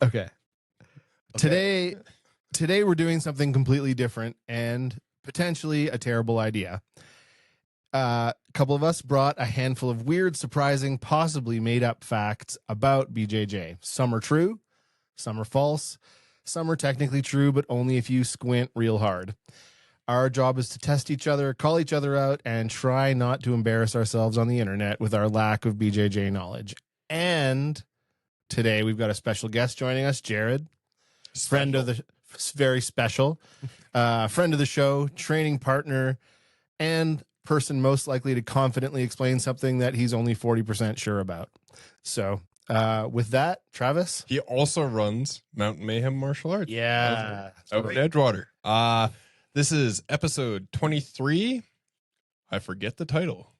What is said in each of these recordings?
Okay. Today we're doing something completely different and potentially a terrible idea. A couple of us brought a handful of weird, surprising, possibly made up facts about BJJ. Some are true, some are false, some are technically true, but only if you squint real hard. Our job is to test each other, call each other out, and try not to embarrass ourselves on the internet with our lack of BJJ knowledge. And today we've got a special guest joining us, Jared, friend of the very special, friend of the show, training partner, and person most likely to confidently explain something that he's only 40% sure about. So with that, Travis. He also runs Mountain Mayhem Martial Arts. Yeah. Out in Edgewater. This is episode 23. I forget the title.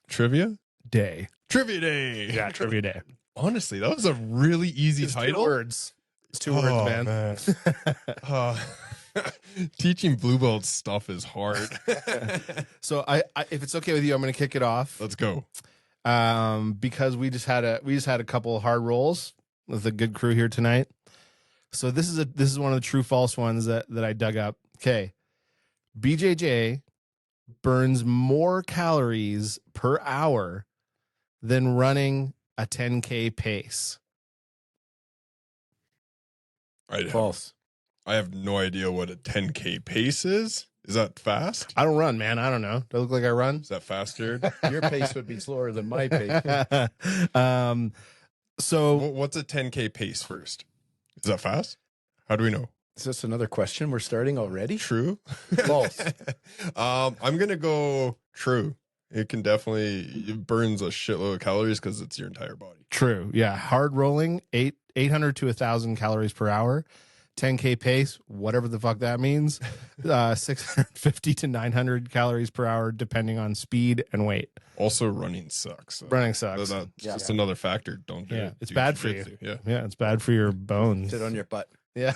Trivia Day. Trivia Day. Yeah, Trivia Day. Honestly, that was a really easy title. 2 words. It's 2 words, man. Teaching blue belt stuff is hard. So I if it's okay with you, I'm going to kick it off. Let's go. Because we just had a couple of hard rolls with a good crew here tonight. So this is one of the true false ones that I dug up. Okay. BJJ burns more calories per hour than running a 10K pace. False. I have no idea what a 10K pace is. Is that fast? I don't run, man. I don't know. Do I look like I run? Is that fast, Jared? Your pace would be slower than my pace. So What's a 10K pace first? Is that fast? How do we know? Is this another question? We're starting already? True. False. I'm gonna go true. It burns a shitload of calories because it's your entire body. true. Yeah. Hard rolling, 800 to 1,000 calories per hour. 10K pace, whatever the fuck that means, 650 to 900 calories per hour, depending on speed and weight. Also, running sucks. So Running sucks. that's just another factor. Don't do Yeah, it. it's Do bad for you. jiu-jitsu. Yeah, Yeah, it's bad for your bones. Sit on your butt. Yeah.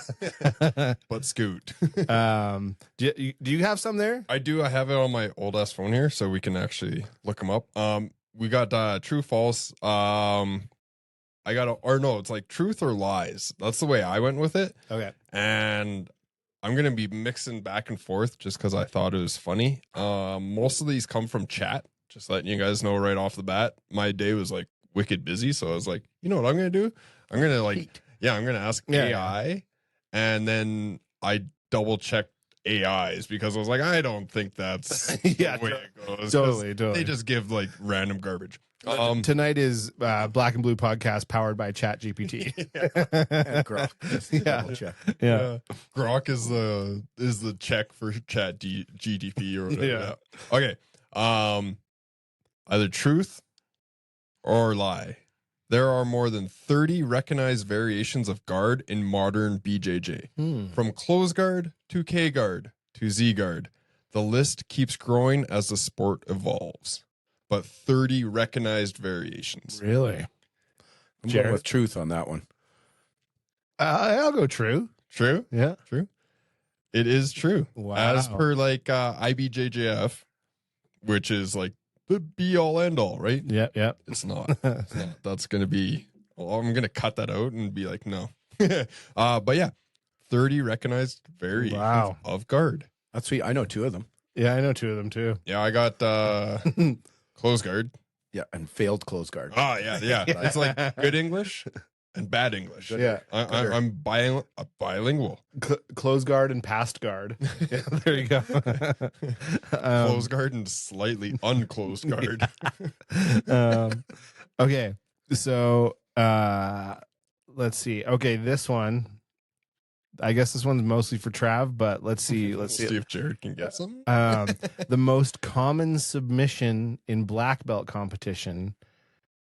but scoot. Do you have some there? I do. I have it on my old ass phone here, so we can actually look them up. We got true, false. It's like truth or lies. That's the way I went with it. Okay. And I'm gonna be mixing back and forth just because I thought it was funny. Most of these come from chat. Just letting you guys know right off the bat. My day was like wicked busy, so I was like, you know what I'm gonna do? I'm gonna ask AI, and then I double checked AIs because I was like, I don't think that's Yeah, the way it goes. totally. They just give like random garbage. Tonight is Black and Blue podcast powered by Chat GPT. And Grok. Just to double check. Yeah. Grok is the check for Chat GDP or whatever. Yeah. Okay. Either truth or lie. There are more than 30 recognized variations of guard in modern BJJ. From close guard to K guard to Z guard. The list keeps growing as the sport evolves. But 30 recognized variations. Really? I'm Jared? going with truth on that one. I'll go true. True? Yeah. True. It is true. Wow. As per like IBJJF, which is like the be all end all, right? Yep. Yep. It's not. It's not. That's going to be, I'm going to cut that out and be like, no. But yeah, 30 recognized variations of guard. That's sweet. I know 2 of them. Yeah, I know 2 of them too. Yeah, I got close guard. Yeah, and failed close guard. Oh, yeah. It's like good English and bad English. Yeah. I'm bilingual. Close guard and past guard. Yeah, there you go. Close guard and slightly unclosed guard. Okay, so let's see. Okay, this one. I guess this one's mostly for Trav, but let's see. Let's see if Jared can get some. The most common submission in black belt competition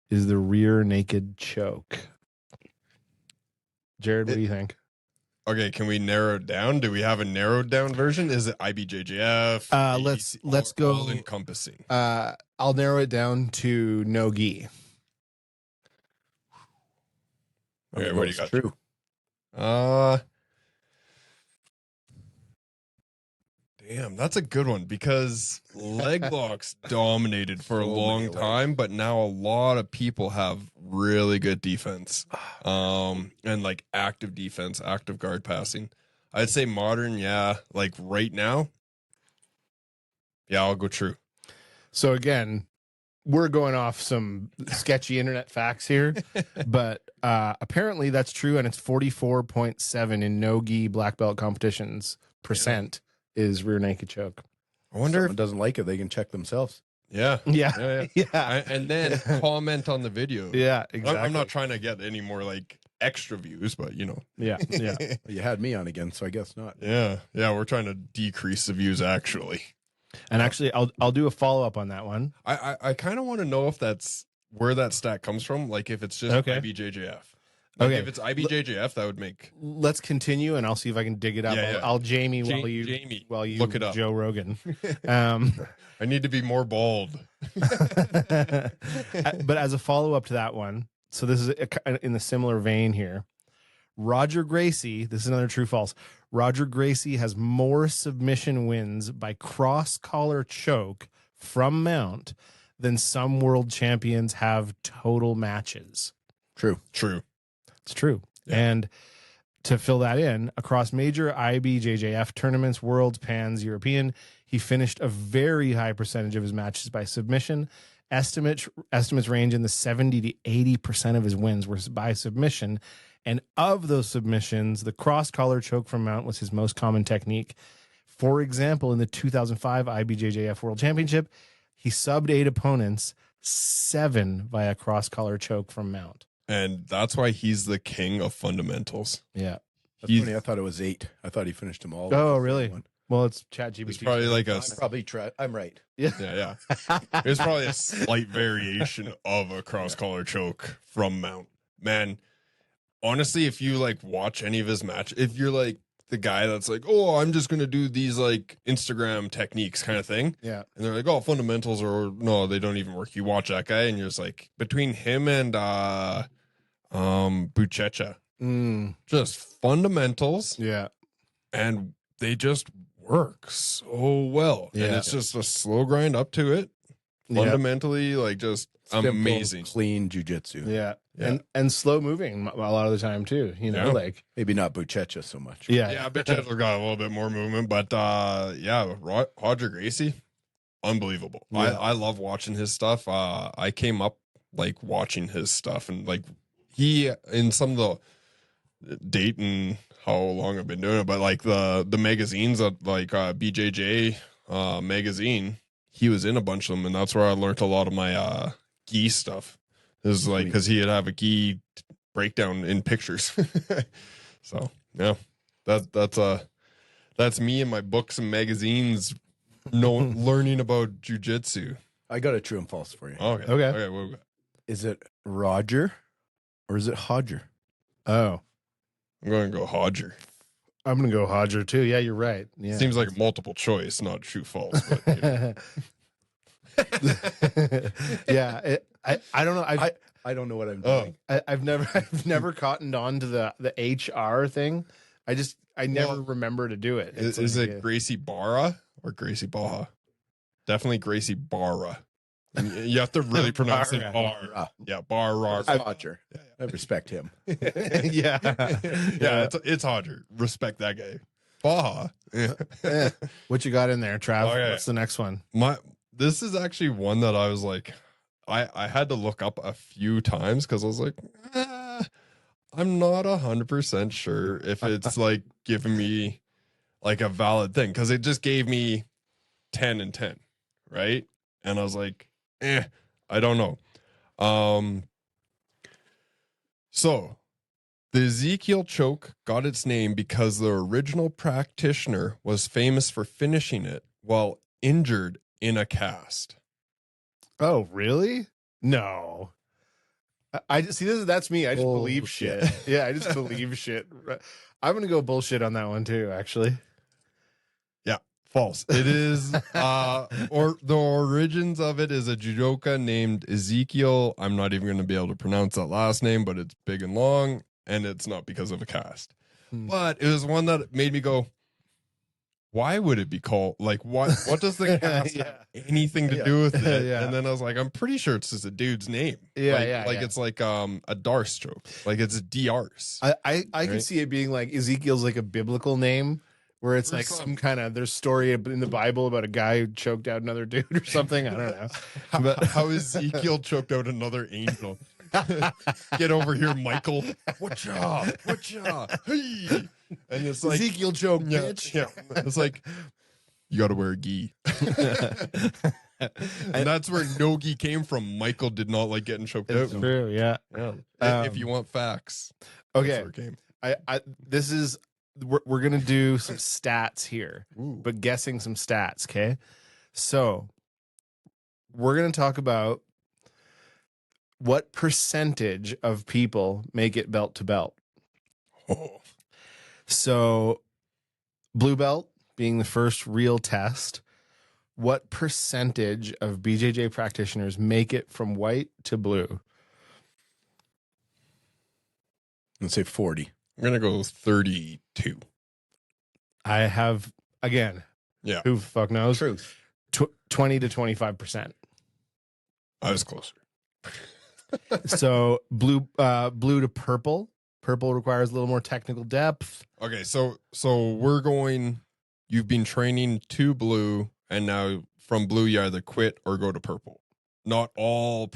is the rear naked choke. Jared, what do you think? Okay, can we narrow it down? Do we have a narrowed down version? Is it IBJJF? Let's go all encompassing. I'll narrow it down to no gi. Okay, what do you got? True. Damn, that's a good one because leg locks dominated for a So long many time, but now a lot of people have really good defense, and like active defense, active guard passing. I'd say modern, yeah, like right now, yeah, I'll go true. So again, we're going off some sketchy internet facts here, but apparently that's true, and it's 44.7 in no-gi black belt competitions percent is rear naked choke. I wonder Someone if, doesn't like it, they can check themselves. yeah, Yeah, yeah, yeah, and then comment on the video. yeah, I'm- exactly. I'm not trying to get any more like extra views, but you know, Yeah, yeah. Well, you had me on again, so I guess not. yeah, we're trying to decrease the views actually. And actually, I'll do a follow up on that one. I kind of want to know if that's where that stat comes from. Like if it's just Okay. IBJJF. Like Okay. if it's IBJJF, that would make Let's continue, and I'll see if I can dig it up. Yeah, yeah. I'll Jamie Jamie, while you look it up. Joe Rogan. I need to be more bold. But as a follow up to that one, so this is in the similar vein here. Roger Gracie, this is another true false. Roger Gracie has more submission wins by cross collar choke from mount than some world champions have total matches. True. It's true. Yeah. And to fill that in, across major IBJJF tournaments, Worlds, Pans, European, he finished a very high percentage of his matches by submission. Estimates range in the 70 to 80% of his wins were by submission. And of those submissions, the cross-collar choke from mount was his most common technique. For example, in the 2005 IBJJF World Championship, he subbed 8 opponents, 7 via cross-collar choke from mount. And that's why he's the king of fundamentals. Yeah. That's He's- funny. I thought it was 8. I thought he finished them all. Oh, with the really? same one. Well, it's ChatGPT. It's probably like a I'm right. yeah. It's probably a slight variation of a cross collar choke from mount. Man, honestly, if you like watch any of his match, if you're like the guy that's like, oh, I'm just gonna do these like Instagram techniques kind of thing, Yeah. and they're like, oh, fundamentals, or no, they don't even work. You watch that guy, and you're just like, between him and Buchecha, just fundamentals, Yeah. and they just work so well. And Yeah. it's just a slow grind up to it. Yeah. Fundamentally, like just Simple, amazing. clean jujitsu. Yeah. Yeah. And slow moving a lot of the time too, you know, Yeah. like Maybe not Buchecha so much. yeah. Yeah, Buchecha got a little bit more movement, but yeah, Roger Gracie, unbelievable. Yeah. I love watching his stuff. I came up like watching his stuff, and like he in some of the dating how long I've been doing it, but like the magazines that like BJJ magazine, he was in a bunch of them, and that's where I learned a lot of my gi stuff. Is like because he'd have a gi breakdown in pictures. So yeah, that's me and my books and magazines. Learning about jujitsu. I got a true and false for you. Okay, Okay. what we got? Is it Roger or is it Hodger? Oh, I'm going to go Hodger. I'm gonna go Hodger too. Yeah, you're right. Yeah. Seems like a multiple choice, not true false. But, you know. Yeah. I don't know. I don't know what I'm Oh. doing. I've never cottoned on to the HR thing. I never remember to do it. It's Is like, it Gracie Barra or Gracie Baja? Definitely Gracie Barra. And you have to really pronounce it Bar. Yeah, Barra. Hodger. I respect him. yeah. Yeah, it's Hodger. Respect that guy. Baja. Yeah. Eh. What you got in there, Trav? Okay. What's the next one? This is actually one that I was like, I had to look up a few times because I was like, I'm not 100% sure if it's like giving me like a valid thing, because it just gave me 10 and 10, right? And I was like, I don't know. So the Ezekiel choke got its name because the original practitioner was famous for finishing it while injured in a cast. Oh, really? No. I see that's me. I just believe shit. Bullshit. Yeah, I just believe shit. I'm gonna go bullshit on that one too, actually. Yeah, false. It is or the origins of it is a judoka named Ezekiel. I'm not even going to be able to pronounce that last name, but it's big and long, and it's not because of a cast. Hmm. But it was one that made me go, why would it be called? Like, what does the cast have anything to do with it? Yeah. And then I was like, I'm pretty sure it's just a dude's name. Yeah, like it's like a Dar stroke. Like it's a Drs. I could see it being like Ezekiel's like a biblical name where it's like some kind of there's story in the Bible about a guy who choked out another dude or something. I don't know. But how Ezekiel choked out another angel? Get over here, Michael. Whatcha? Hey. And it's like Ezekiel choke, bitch. Yeah. It's like you got to wear a gi. And that's where no gi came from. Michael did not like getting choked It's out. true, yeah. If you want facts, Okay. that's where it came. This is we're gonna do some stats here, Ooh. but guessing some stats. Okay, so we're gonna talk about what percentage of people make it belt to belt. Oh. So, blue belt being the first real test, what percentage of BJJ practitioners make it from white to blue? Let's say 40. I'm gonna go 32. I have again. Yeah. Who the fuck knows? Truth. 20 to 25%. I was closer. So blue to purple. Purple requires a little more technical depth. Okay, so we're going. You've been training to blue, and now from blue you either quit or go to purple. Not all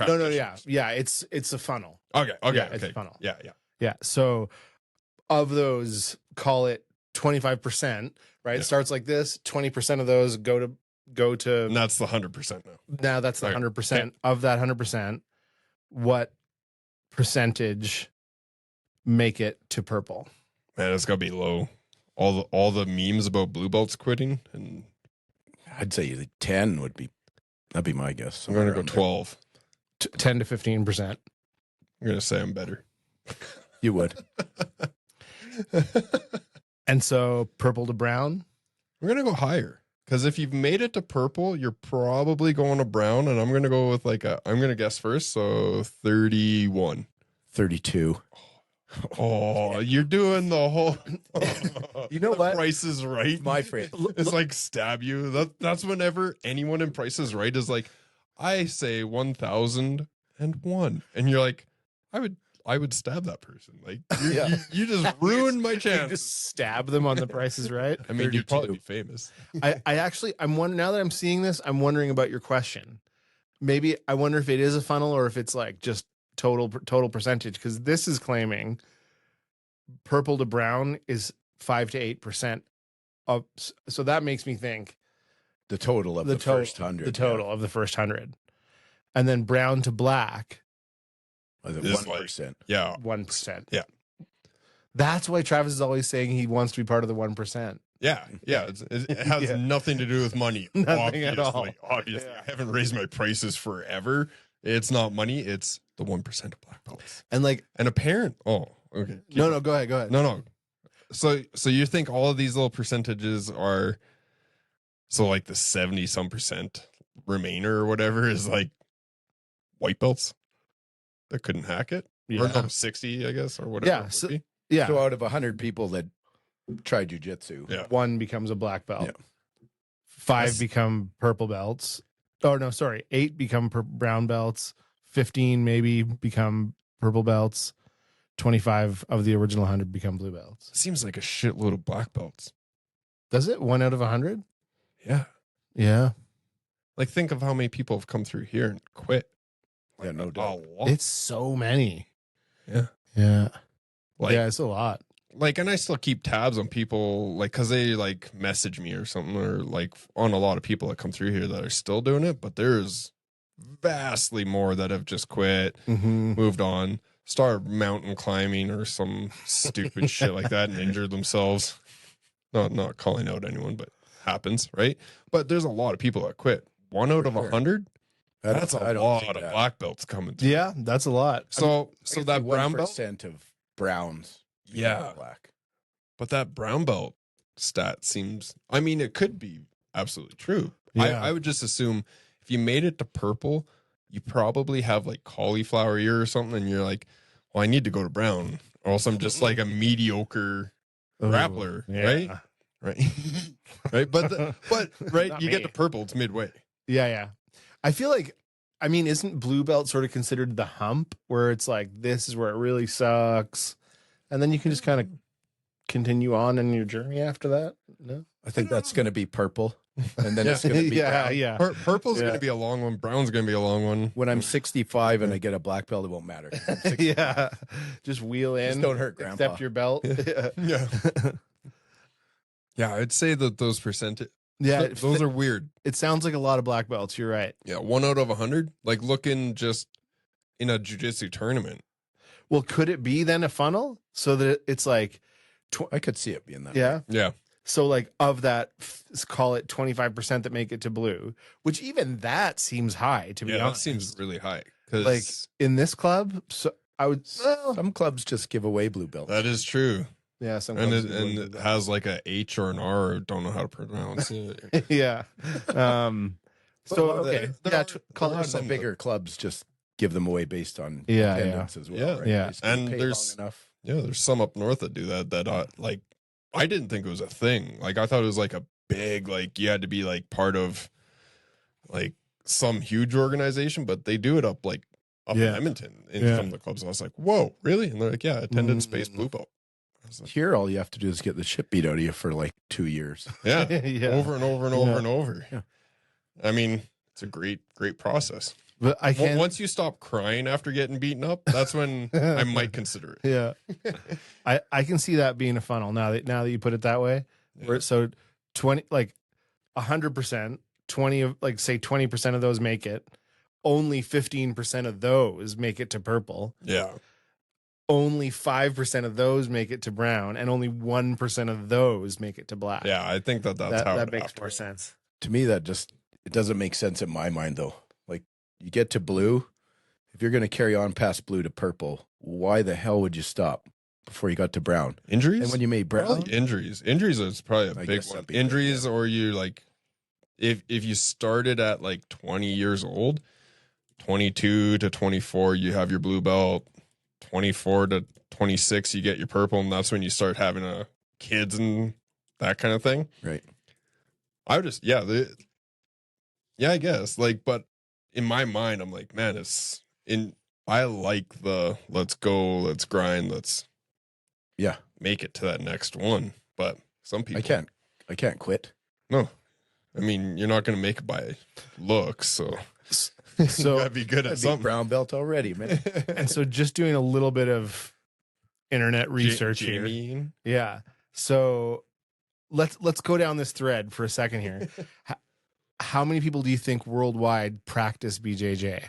No, yeah. It's a funnel. Okay, Yeah, it's a funnel. Yeah. Yeah. So of those, call it 25%. Right, Yeah. it starts like this. 20% of those go to. And that's the 100% now. Now that's the Okay. 100%. Of that 100%, what percentage make it to purple? Man, it's gonna be low. All the memes about blue belts quitting, and I'd say 10 would be, that'd be my guess. I'm gonna go Somewhere around 12. 10 to 15%. I'm gonna say I'm better. there. You would. And so purple to brown. We're gonna go higher because if you've made it to purple, you're probably going to brown, and I'm gonna go with I'm gonna guess first, so 31. 32. Oh, you're doing the whole. You know what? Price is Right. My friend. It's like stab you. That's whenever anyone in Price is Right is like, I say 1,001, and you're like, I would stab that person. Like, you just ruined my You chance. just stab them on the prices, right? I mean, you'd probably 32. be famous. I'm wondering now that I'm seeing this, I'm wondering about your question. Maybe I wonder if it is a funnel or if it's like just total percentage, because this is claiming purple to brown is 5 to 8% of. So that makes me think The total of the first 100. the total of the first 100, and then brown to black Was it Is 1%? Yeah. 1%. Yeah. That's why Travis is always saying he wants to be part of the 1%. Yeah. It has Yeah. nothing to do with money. Nothing at all. Obviously. Yeah. I haven't raised my prices forever. It's not money. It's the 1% of black belts. And like, And a parent. Oh, okay. no, go ahead. No. So you think all of these little percentages are so like the 70 some percent remainder or whatever is like white belts that couldn't hack it? Or no, 60, I guess, or whatever. Yeah, it would so- be. Yeah. So out of 100 people that try jujitsu, Yeah. 1 becomes a black belt. Yeah. 5 That's- become purple belts. Oh no, sorry. 8 become brown belts. 15 maybe become purple belts. 25 of the original 100 become blue belts. Seems like a shitload of black belts. Does it? 1 out of 100? Yeah. Yeah. Like, think of how many people have come through here and quit. Yeah, no A doubt. lot. It's so many. Yeah. Yeah. Like, Yeah, it's a lot. like, and I still keep tabs on people, like, because they like message me or something, or like on a lot of people that come through here that are still doing it. But there's vastly more that have just quit, Mm-hmm. moved on, started mountain climbing or some stupid shit like that and injured themselves. Not calling out anyone, but happens, right? But there's a lot of people that quit. 1 out of sure. 100. That's I a don't lot think of that. black belts coming through. Yeah, that's a lot. So I could that see brown belt, 1% of browns. Yeah. Black. but that brown belt stat seems, I mean, it could be absolutely true. Yeah. I would just assume if you made it to purple, you probably have like cauliflower ear or something, and you're like, well, I need to go to brown, or else I'm just like a mediocre Ooh, grappler, yeah. right? right? Right, but right, Not you get me. to purple, it's midway. Yeah. I feel like, I mean, isn't blue belt sort of considered the hump where it's like, this is where it really sucks? And then you can just kind of continue on in your journey after that? No? I think that's going to be purple. And then Yeah. it's going to be brown. yeah. Purple's Yeah. going to be a long one. Brown's going to be a long one. When I'm 65 and I get a black belt, it won't matter. I'm 65. Yeah. Just wheel in. Just don't hurt grandpa. Accept your belt. Yeah. Yeah, I'd say that those percentage. Yeah. Those are weird. It sounds like a lot of black belts. You're right. Yeah, 1 out of 100. Like looking just in a jiu-jitsu tournament. Well, could it be then a funnel so that it's like, I could see it being that. yeah. Yeah. So like of that, call it 25% that make it to blue, which even that seems high to be Yeah, that honest. seems really high. Because Like in this club, so I would. Well, Some clubs just give away blue belts. that is true. yeah, some And clubs it, do and blue it belts. has like a H or an R. Or don't know how to pronounce it. Yeah. So okay, There yeah, are- call there it are The some bigger clubs just give them away based on Yeah, attendance as well. Yeah. Right? Yeah. Just get And paid there's- long enough. Yeah, there's some up north that do that. That like, I didn't think it was a thing. Like I thought it was like a big, like you had to be like part of like some huge organization, but they do it up in Yeah. Edmonton in Yeah. some of the clubs. I was like, whoa, really? And they're like, yeah, attendance based Mm. blue belt. I was like, Here, all you have to do is get the shit beat out of you for like 2 years. yeah, yeah. over and over and over Yeah. and over. Yeah. I mean, it's a great process. But I can't. Once you stop crying after getting beaten up, that's when I might consider it. Yeah, I can see that being a funnel now that you put it that way. Where so 20 like 100%, 20 of like say 20% of those make it. Only 15% of those make it to purple. Yeah. Only 5% of those make it to brown, and only 1% of those make it to black. Yeah, I think that's that, how that it makes have to more be. sense. To me, it doesn't make sense in my mind, though. Like, you get to blue, if you're going to carry on past blue to purple, why the hell would you stop before you got to brown? Injuries? And when you made brown, Probably injuries. Injuries is probably a I big guess one. that'd be Injuries, or you like, if you started at like 20 years old, 22 to 24, you have your blue belt. 24 to 26, you get your purple, and that's when you start having kids and that kind of thing. right? I would just, I guess. Like, but in my mind, I'm like, man, I like the let's go, let's grind, let's Yeah, make it to that next one. But some people, I can't quit. No, I mean, you're not going to make it by looks, so you So gotta be good at I'd be something. brown belt already, man. and so just doing a little bit of internet research here. Jamie. Yeah. So let's go down this thread for a second here. How many people do you think worldwide practice BJJ?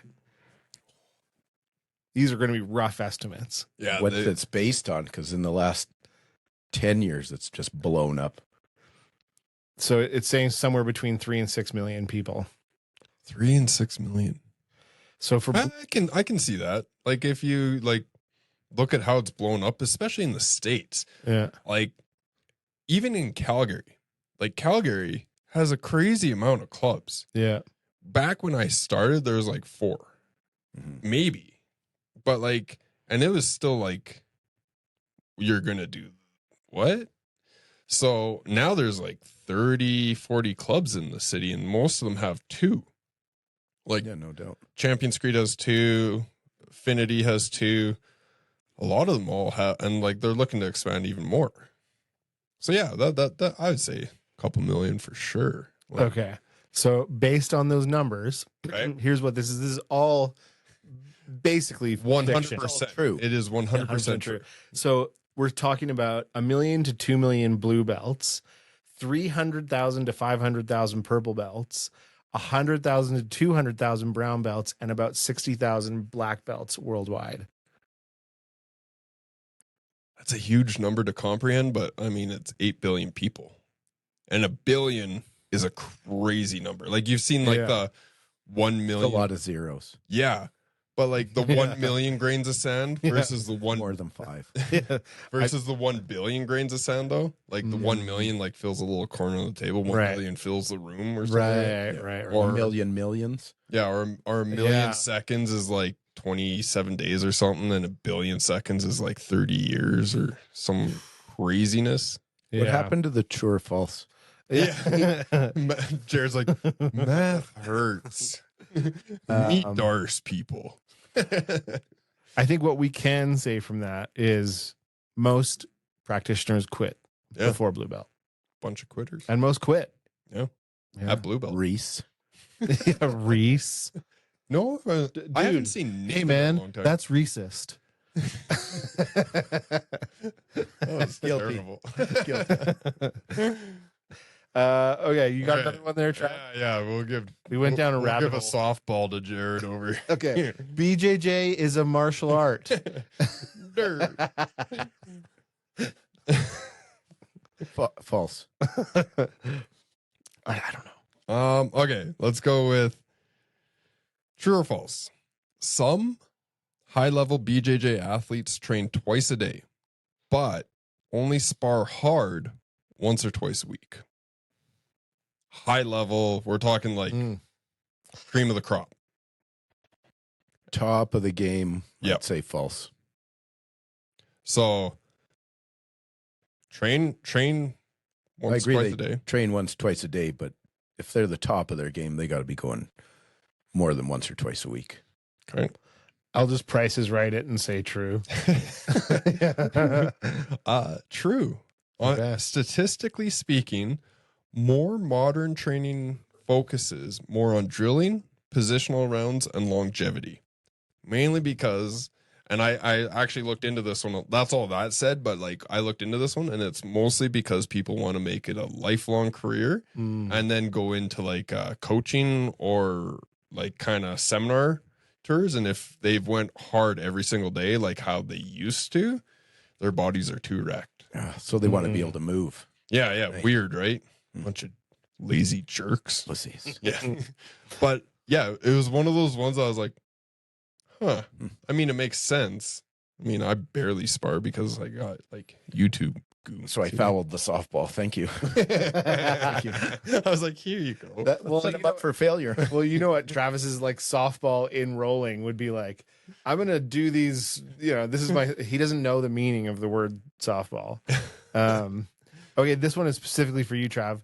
These are going to be rough estimates. Yeah, What it's based on, because in the last 10 years, it's just blown up. So it's saying somewhere between 3 and 6 million people. 3 and 6 million. So for I can see that. Like if you like look at how it's blown up, especially in the States. yeah, Like even in Calgary, like Calgary has a crazy amount of clubs. yeah, Back when I started, there was like 4, maybe, but like, and it was still like, you're gonna do what? So now there's like 30, 40 clubs in the city, and most of them have 2. Like Yeah, no doubt. Champions Creed has 2, Affinity has 2. A lot of them all have, and like they're looking to expand even more. So yeah, that I would say a couple million for sure. Like, okay. So based on those numbers, Right. here's what this is. This is all basically 100%. fiction. True. It is 100% 100% true. So we're talking about 1 million to 2 million blue belts, 300,000 to 500,000 purple belts, 100,000 to 200,000 brown belts, and about 60,000 black belts worldwide. That's a huge number to comprehend, but I mean, it's 8 billion people. And 1 billion is a crazy number. Like you've seen like Yeah. the 1 It's a million. lot of zeros. Yeah. But like the 1 million grains of sand Yeah. versus the 1 More than 5. Yeah. versus the 1 billion grains of sand though. Like the 1 million like fills a little corner of the table. 1 Right. billion fills the room or something. Right. Or- Or millions. Yeah, or a million Yeah. seconds is like 27 days or something, and 1 billion seconds is like 30 years or some craziness. What happened to the true or false? Yeah. Jared's like, math hurts. Meet Darce people. I think what we can say from that is most practitioners quit before blue belt. Bunch of quitters. And most quit. Yeah. At blue belt. Reese. Yeah, Reese. No, I haven't seen Nick Hey, in man, a long time. that's racist. Oh, it's Guilty. terrible. Okay, you got Okay. another one there, Trav? Yeah, We went down a we'll rabbit give a softball to Jared over here. Okay. BJJ is a martial art. False. I don't know. Okay, let's go with true or false. Some high-level BJJ athletes train twice a day, but only spar hard once or twice a week. High level, we're talking like cream of the crop. Top of the game. Yep. I'd say false. So train I once agree. twice They a day. train once, twice a day, but if they're the top of their game, they got to be going more than once or twice a week. Okay. I'll just Price is Right it and say true. True. Okay. Statistically speaking, more modern training focuses more on drilling, positional rounds, and longevity. Mainly because, and I actually looked into this one. That's all that said, but like I looked into this one, and it's mostly because people want to make it a lifelong career and then go into like coaching or like kind of seminar tours. And if they've went hard every single day, like how they used to, their bodies are too wrecked. So they want to be able to move. Yeah. Right. Weird, right? Bunch of lazy jerks. Pussies. Yeah. But yeah, it was one of those ones I was like, huh. I mean, it makes sense. I mean, I barely spar because I got like YouTube goons. So I fouled the softball. Thank you. Thank you. I was like, here you go. Well, Set you him know, up for failure. well, you know what Travis's like softball in rolling would be like. I'm gonna do these. This is my. He doesn't know the meaning of the word softball. Okay, this one is specifically for you, Trav.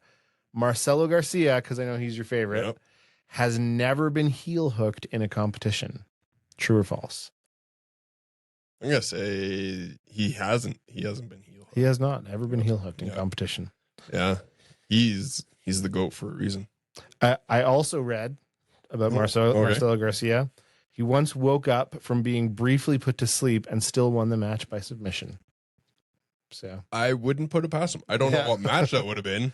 Marcelo Garcia, because I know he's your favorite, Yep. has never been heel hooked in a competition. True or false? I'm gonna say he hasn't. He hasn't been healed. He has not ever been heel hooked in Yeah. competition. Yeah, he's the GOAT for a reason. I also read about Marcelo Garcia. He once woke up from being briefly put to sleep and still won the match by submission. So I wouldn't put it past him. I don't know what match that would have been,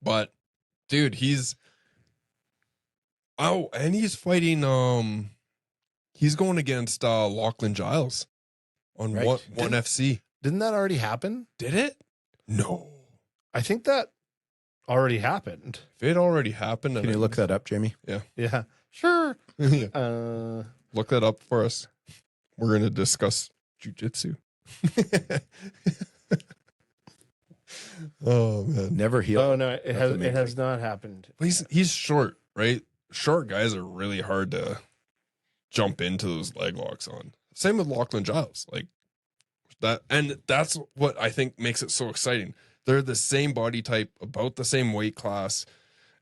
but dude, he's fighting. He's going against Lachlan Giles on Right. one FC. didn't that already happen? Did it? No. I think that already happened. If it already happened, Can you look that up, Jamie? Yeah, sure. Yeah. Look that up for us. We're going to discuss jiu-jitsu. Oh man. Never healed. Oh no, it has amazing. not happened. But he's short, right? Short guys are really hard to jump into those leg locks on. Same with Lachlan Giles. Like that, and that's what I think makes it so exciting. They're the same body type, about the same weight class,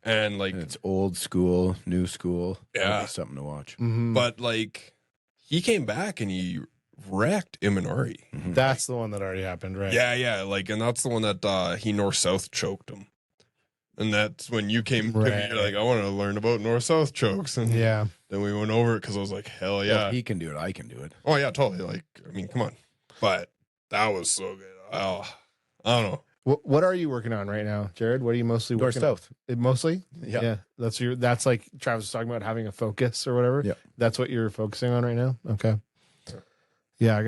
and like And it's old school, new school. That'll Yeah. be something to watch. Mhm. but like he came back and he wrecked Imanari. That's the one that already happened, right? Yeah, like, and that's the one that he north-south choked him. And that's when you came to me, Right. you're like, I want to learn about north-south chokes. And Yeah. then we went over it because I was like, hell Well, yeah. if he can do it, I can do it. Oh, yeah, totally. Like, I mean, come on. But that was so good. Oh, I don't know. What are you working on right now, Jared? What are you mostly North working south. on? Mostly? Yeah. That's like Travis was talking about having a focus or whatever. Yeah. That's what you're focusing on right now? Okay. Yeah,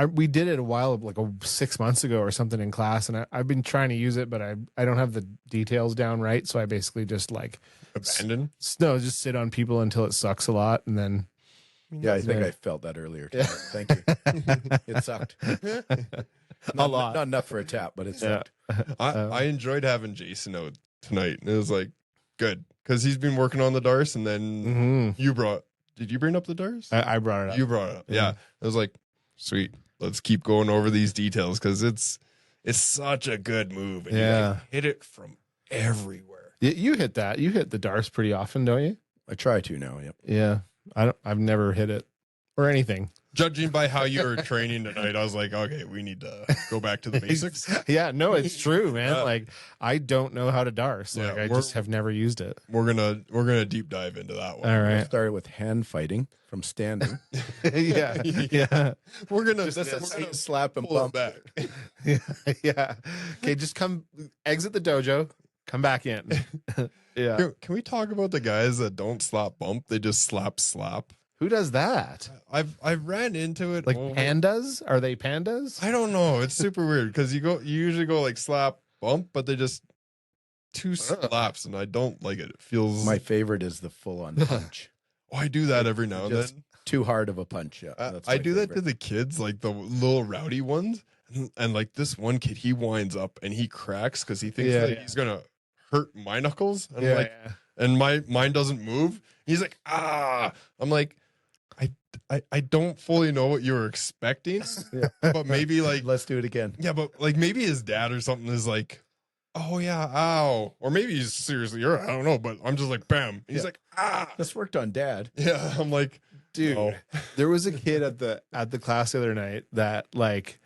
we did it a while, like 6 months ago or something in class, and I've been trying to use it, but I don't have the details down right, so I basically just like Abandoned? just sit on people until it sucks a lot, and then Yeah, I think Yeah. I felt that earlier. Yeah. Thank you. It sucked. a lot. Not enough for a tap, but it Yeah. sucked. I enjoyed having Jason out tonight. And it was like, good. Because he's been working on the Darce, and then did you bring up the Darce? I brought it up. You brought it up. Yeah. Yeah. It was like, sweet. Let's keep going over these details because it's It's such a good move. And you Yeah. can hit it from everywhere. You hit that. You hit the darce pretty often, don't you? I try to now. Yep. Yeah. I've never hit it or anything. Judging by how you were training tonight, I was like, okay, we need to go back to the basics. Yeah, no, it's true, man. Yeah. Like I don't know how to darce. Like Yeah, I just have never used it. We're gonna deep dive into that one. All I right. started with hand fighting from standing. Yeah. Yeah. We're gonna Slap and pull it bump. back. Yeah. Yeah. Okay, just come exit the dojo, come back in. Yeah. Can we talk about the guys that don't slap bump? They just slap. Who does that? I've ran into it Like over- pandas? Are they pandas? I don't know. It's super weird because you usually go like slap bump, but they just two slaps, and I don't like it. It feels My favorite is the full-on punch. Oh, I do that every now and Just then. Too hard of a punch. Yeah, that's I my do that to favorite. the kids, like the little rowdy ones, and like this one kid, he winds up and he cracks because he thinks that he's gonna hurt my knuckles, and I'm like, and mine doesn't move. He's like, ah. I'm like, I don't fully know what you were expecting, but maybe like Let's do it again. yeah, but like maybe his dad or something is like, oh yeah, ow, or maybe he's seriously hurt. I don't know, but I'm just like, bam. And he's like, ah. This worked on Dad. Yeah, I'm like, Dude, oh. there was a kid at the class the other night that like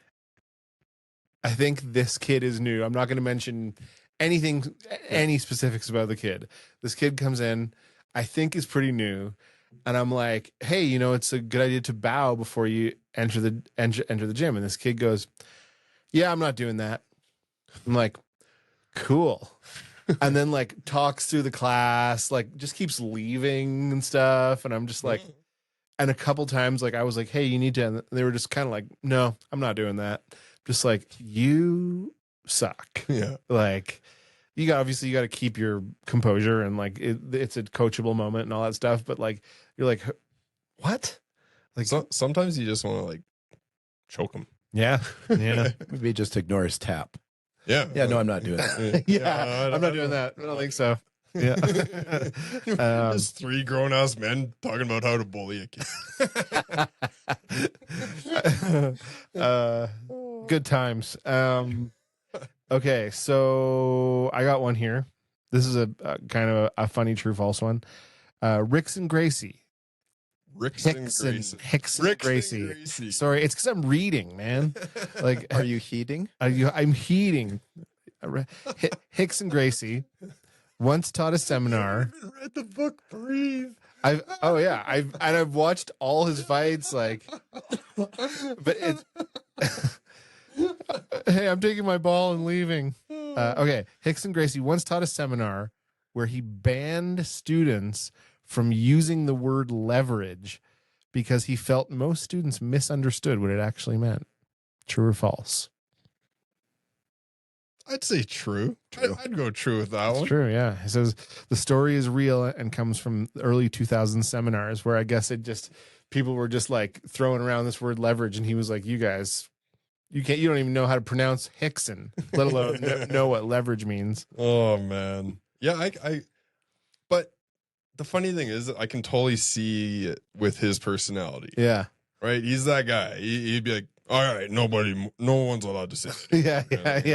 I think this kid is new. I'm not going to mention any specifics about the kid. This kid comes in, I think is pretty new, and I'm like, hey, it's a good idea to bow before you enter the gym. And this kid goes, yeah, I'm not doing that. I'm like, cool. And then like talks through the class, like just keeps leaving and stuff. And I'm just like, and a couple times, like I was like, hey, you need to, and they were just kind of like, no, I'm not doing that. Just like, you suck. Yeah. Like you got to keep your composure, and like it's a coachable moment and all that stuff. But like, you're like, what? Like Sometimes you just want to like choke him. yeah. Maybe just ignore his tap. Yeah. Yeah, no, I'm not doing that. Yeah. I'm not doing that. I don't think so. Yeah. Just three grown ass men talking about how to bully a kid. Good times. Okay, so I got one here. This is a kind of a funny true false one. Rickson Gracie. Hickson Gracie. Sorry, it's because I'm reading, man. Like, Are you heating? I'm heating. Hickson Gracie once taught a seminar. I haven't read the book. Breathe. I've watched all his fights. Like, but it's. Hey, I'm taking my ball and leaving. Okay, Hickson Gracie once taught a seminar where he banned students from using the word leverage because he felt most students misunderstood what it actually meant. True or false? I'd say true. I'd go true with that It's one. true, yeah. He says the story is real and comes from the early 2000 seminars where I guess people were just like throwing around this word leverage, and he was like, you guys, you don't even know how to pronounce Hickson, let alone know what leverage means. Oh man. Yeah, but the funny thing is that I can totally see it with his personality. Yeah. Right? He's that guy. He'd be like, all right, no one's allowed to say that.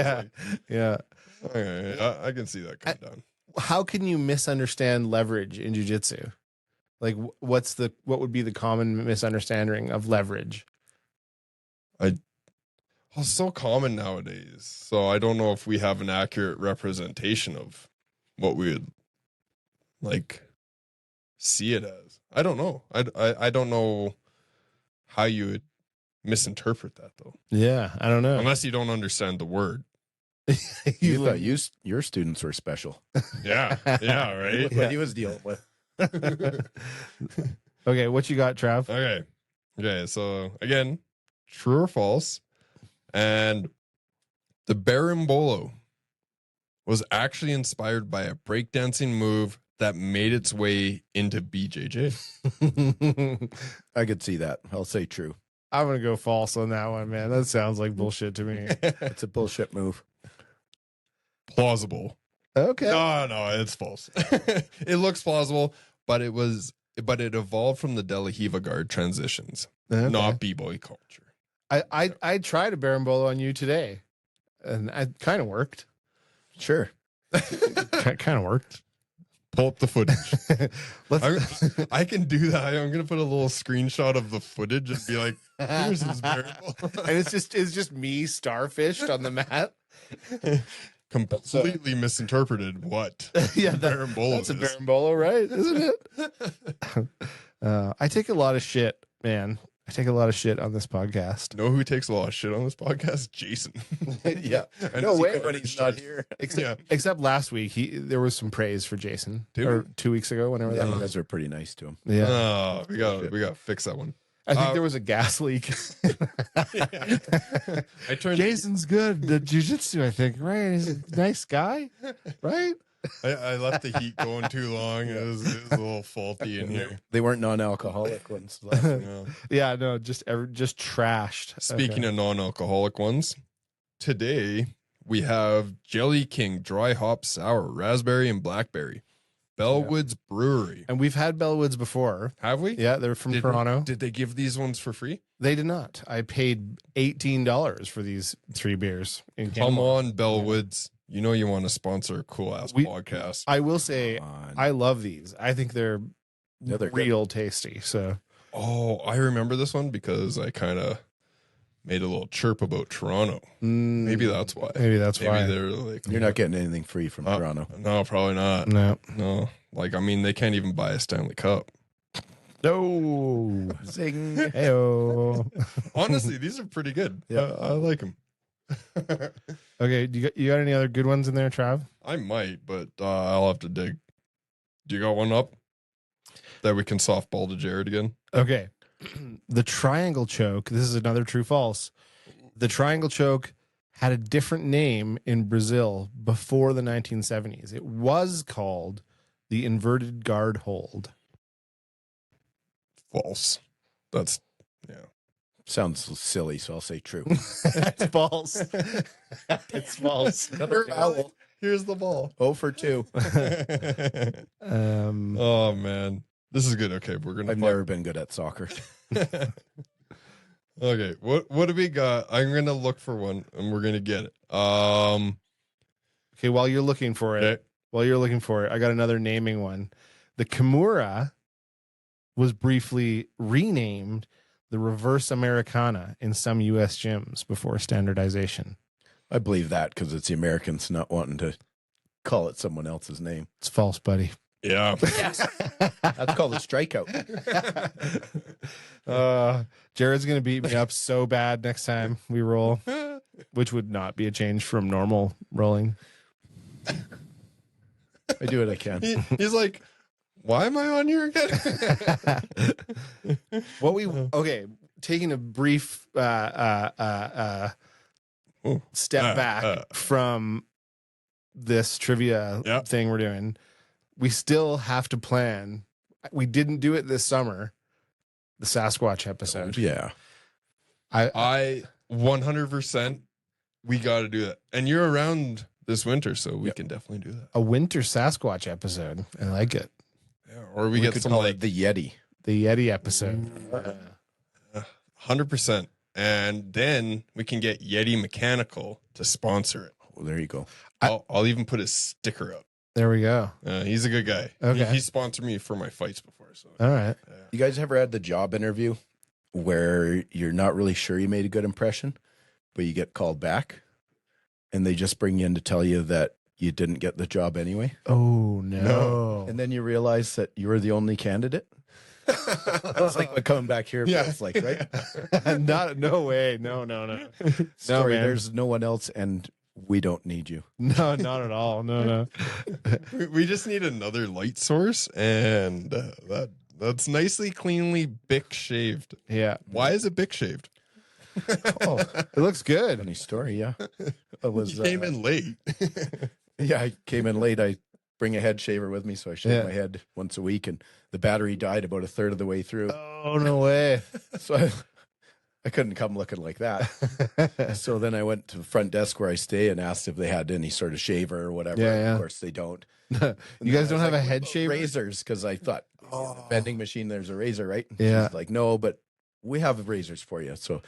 Yeah. Okay, I can see that come down. How can you misunderstand leverage in jiu-jitsu? Like what would be the common misunderstanding of leverage? Well, it's so common nowadays. So I don't know if we have an accurate representation of what we would like see it as. I don't know. I don't know how you would misinterpret that though. Yeah, I don't know. Unless you don't understand the word. You thought your students were special. Yeah. Yeah, right. Look what he was dealing with. Okay, what you got, Trav? Okay, so again, true or false? And the berimbolo was actually inspired by a breakdancing move that made its way into BJJ. I could see that. I'll say true. I'm gonna go false on that one, man. That sounds like bullshit to me. It's a bullshit move. Plausible. Okay. No, it's false. It looks plausible, but it evolved from the De La Hiva guard transitions, Okay. not b-boy culture. I tried a berimbolo on you today. and it kind of worked. Sure. Kind of worked. Pull up the footage. I Let's. can do that. I'm gonna put a little screenshot of the footage and be like, "Here's his variable." And it's just me starfished on the mat. Completely misinterpreted what Yeah, Berimbolo that's a is. berimbolo, right? Isn't it? I take a lot of shit, man. I take a lot of shit on this podcast. Know who takes a lot of shit on this podcast? Jason. Yeah. And No it's way even when he's not here. Except last week, there was some praise for Jason. Did or we? 2 weeks ago, whenever Yeah, that you was. guys are pretty nice to him. Yeah, Oh, we got to fix that one. I think there was a gas leak. I turned Jason's good at jiu-jitsu, I think, right? He's a nice guy, right? I left the heat going too long. It was a little faulty in here. They weren't non-alcoholic ones. last week. Yeah. Yeah, no, just trashed. Speaking of non-alcoholic ones, today we have Jelly King Dry Hop Sour, Raspberry and Blackberry, Bellwoods Brewery. And we've had Bellwoods before. Have we? Yeah, they're from Did, Toronto. Did they give these ones for free? They did not. I paid $18 for these 3 beers. In Come Canada. on, Bellwoods. You know you want to sponsor a cool-ass podcast. I will say, Come on. I love these. I think they're, Yeah, they're good. real tasty. So Oh, I remember this one because I kind of made a little chirp about Toronto. Maybe that's why. Maybe that's Maybe why. they're like, You're not getting anything free from Toronto. No, probably not. No. No, like I mean, they can't even buy a Stanley Cup. No. Zing. Heyo. Honestly, these are pretty good. Yeah. I like them. Okay, you got any other good ones in there, Trav? I might, but I'll have to dig. Do you got one up that we can softball to Jared again? Okay. The triangle choke. This is another true false. The triangle choke had a different name in Brazil before the 1970s. It was called the inverted guard hold. False. That's Sounds silly, so I'll say true. It's false. It's false. Another foul. Here's the ball. 0 for 2. Oh man, this is good. Okay, we're gonna. I've never been good at soccer. Okay, what do we got? I'm gonna look for one, and we're gonna get it. Okay, while you're looking for it, Okay. I got another naming one. The Kimura was briefly renamed the Reverse Americana in some U.S. gyms before standardization. I believe that because it's the Americans not wanting to call it someone else's name. It's false, buddy. Yeah. That's called a strikeout. Jared's gonna beat me up so bad next time we roll, which would not be a change from normal rolling. I do what I can. He's like, why am I on here again? Taking a brief step back from this trivia Yep. thing we're doing, we still have to plan. We didn't do it this summer, the Sasquatch episode. Yeah. I 100%. We got to do that, and you're around this winter, so we can definitely do that. A winter Sasquatch episode. I like it. Yeah, or we get could some call like it the Yeti. The Yeti episode. 100%, and then we can get Yeti Mechanical to sponsor it. Well, there you go. I'll even put his sticker up. There we go. He's a good guy. Okay. He sponsored me for my fights before. So All right. You guys ever had the job interview where you're not really sure you made a good impression, but you get called back and they just bring you in to tell you that you didn't get the job anyway? Oh no. And then you realize that you were the only candidate? That's like what coming back here feels like, right? No way. No. Sorry, man. there's no one else and we don't need you. No, not at all. No. we just need another light source, and that's nicely, cleanly Bic shaved. Yeah. Why is it Bic shaved? Oh, It looks good. funny story, yeah. It was He came in late. Yeah, I came in late. I bring a head shaver with me, so I shave Yeah. my head once a week, and the battery died about a third of the way through. Oh, no way. So I couldn't come looking like that. So then I went to the front desk where I stay and asked if they had any sort of shaver or whatever. Yeah. Of course, they don't. You guys don't have a head shaver? Razors, because I thought, vending machine, there's a razor, right? Yeah. She's like, no, but we have razors for you. So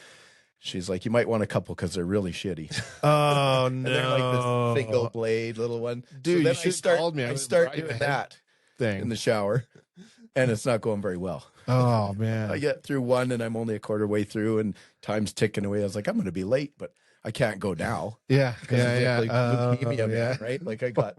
She's like, you might want a couple because they're really shitty. Oh And they're like no, this single blade little one. Dude, so you should have called me. I start doing that thing in the shower, and it's not going very well. Oh man, I get through one, and I'm only a quarter way through, and time's ticking away. I was like, I'm going to be late, but I can't go now. Yeah, yeah. Like leukemia, man, right? Like I got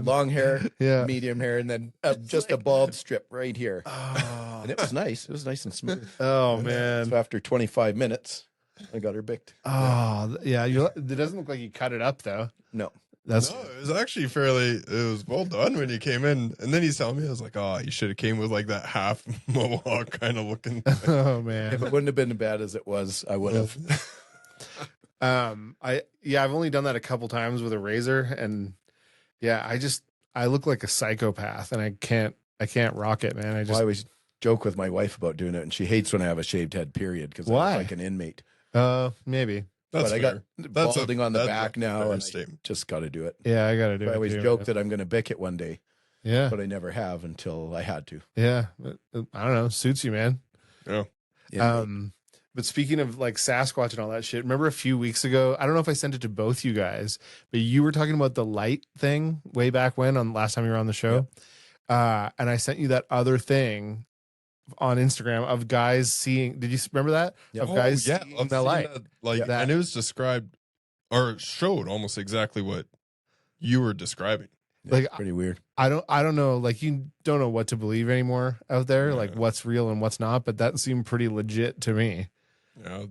long hair, medium hair, and then just a bald strip right here. Oh. And it was nice. It was nice and smooth. Oh man. So after 25 minutes, I got her bicked. Oh yeah. It doesn't look like you cut it up though. No. That's No, it was actually it was well done when you came in. And then he's telling me, I was like, oh, you should have came with like that half mohawk kind of looking. Oh man. If it wouldn't have been as bad as it was, I would have. I've only done that a couple times with a razor, and I look like a psychopath, and I can't rock it, man. I always joke with my wife about doing it, and she hates when I have a shaved head, period, because I'm Why? like an inmate. Maybe. That's But I got balding on the back now, and I statement. just got to do it. Yeah, I gotta do it. I always too. joke that I'm going to bick it one day, Yeah, but I never have until I had to. yeah. I don't know. Suits you, man. Yeah. Yeah. But speaking of like Sasquatch and all that shit, remember a few weeks ago, I don't know if I sent it to both you guys, but you were talking about the light thing way back when on last time you were on the show. And I sent you that other thing on Instagram of guys seeing, did you remember that? Yeah. Of guys seeing I've the seen light. that, and it was described or showed almost exactly what you were describing. Yeah, like, it's pretty weird. I don't know, like you don't know what to believe anymore out there, like what's real and what's not, but that seemed pretty legit to me. Yeah,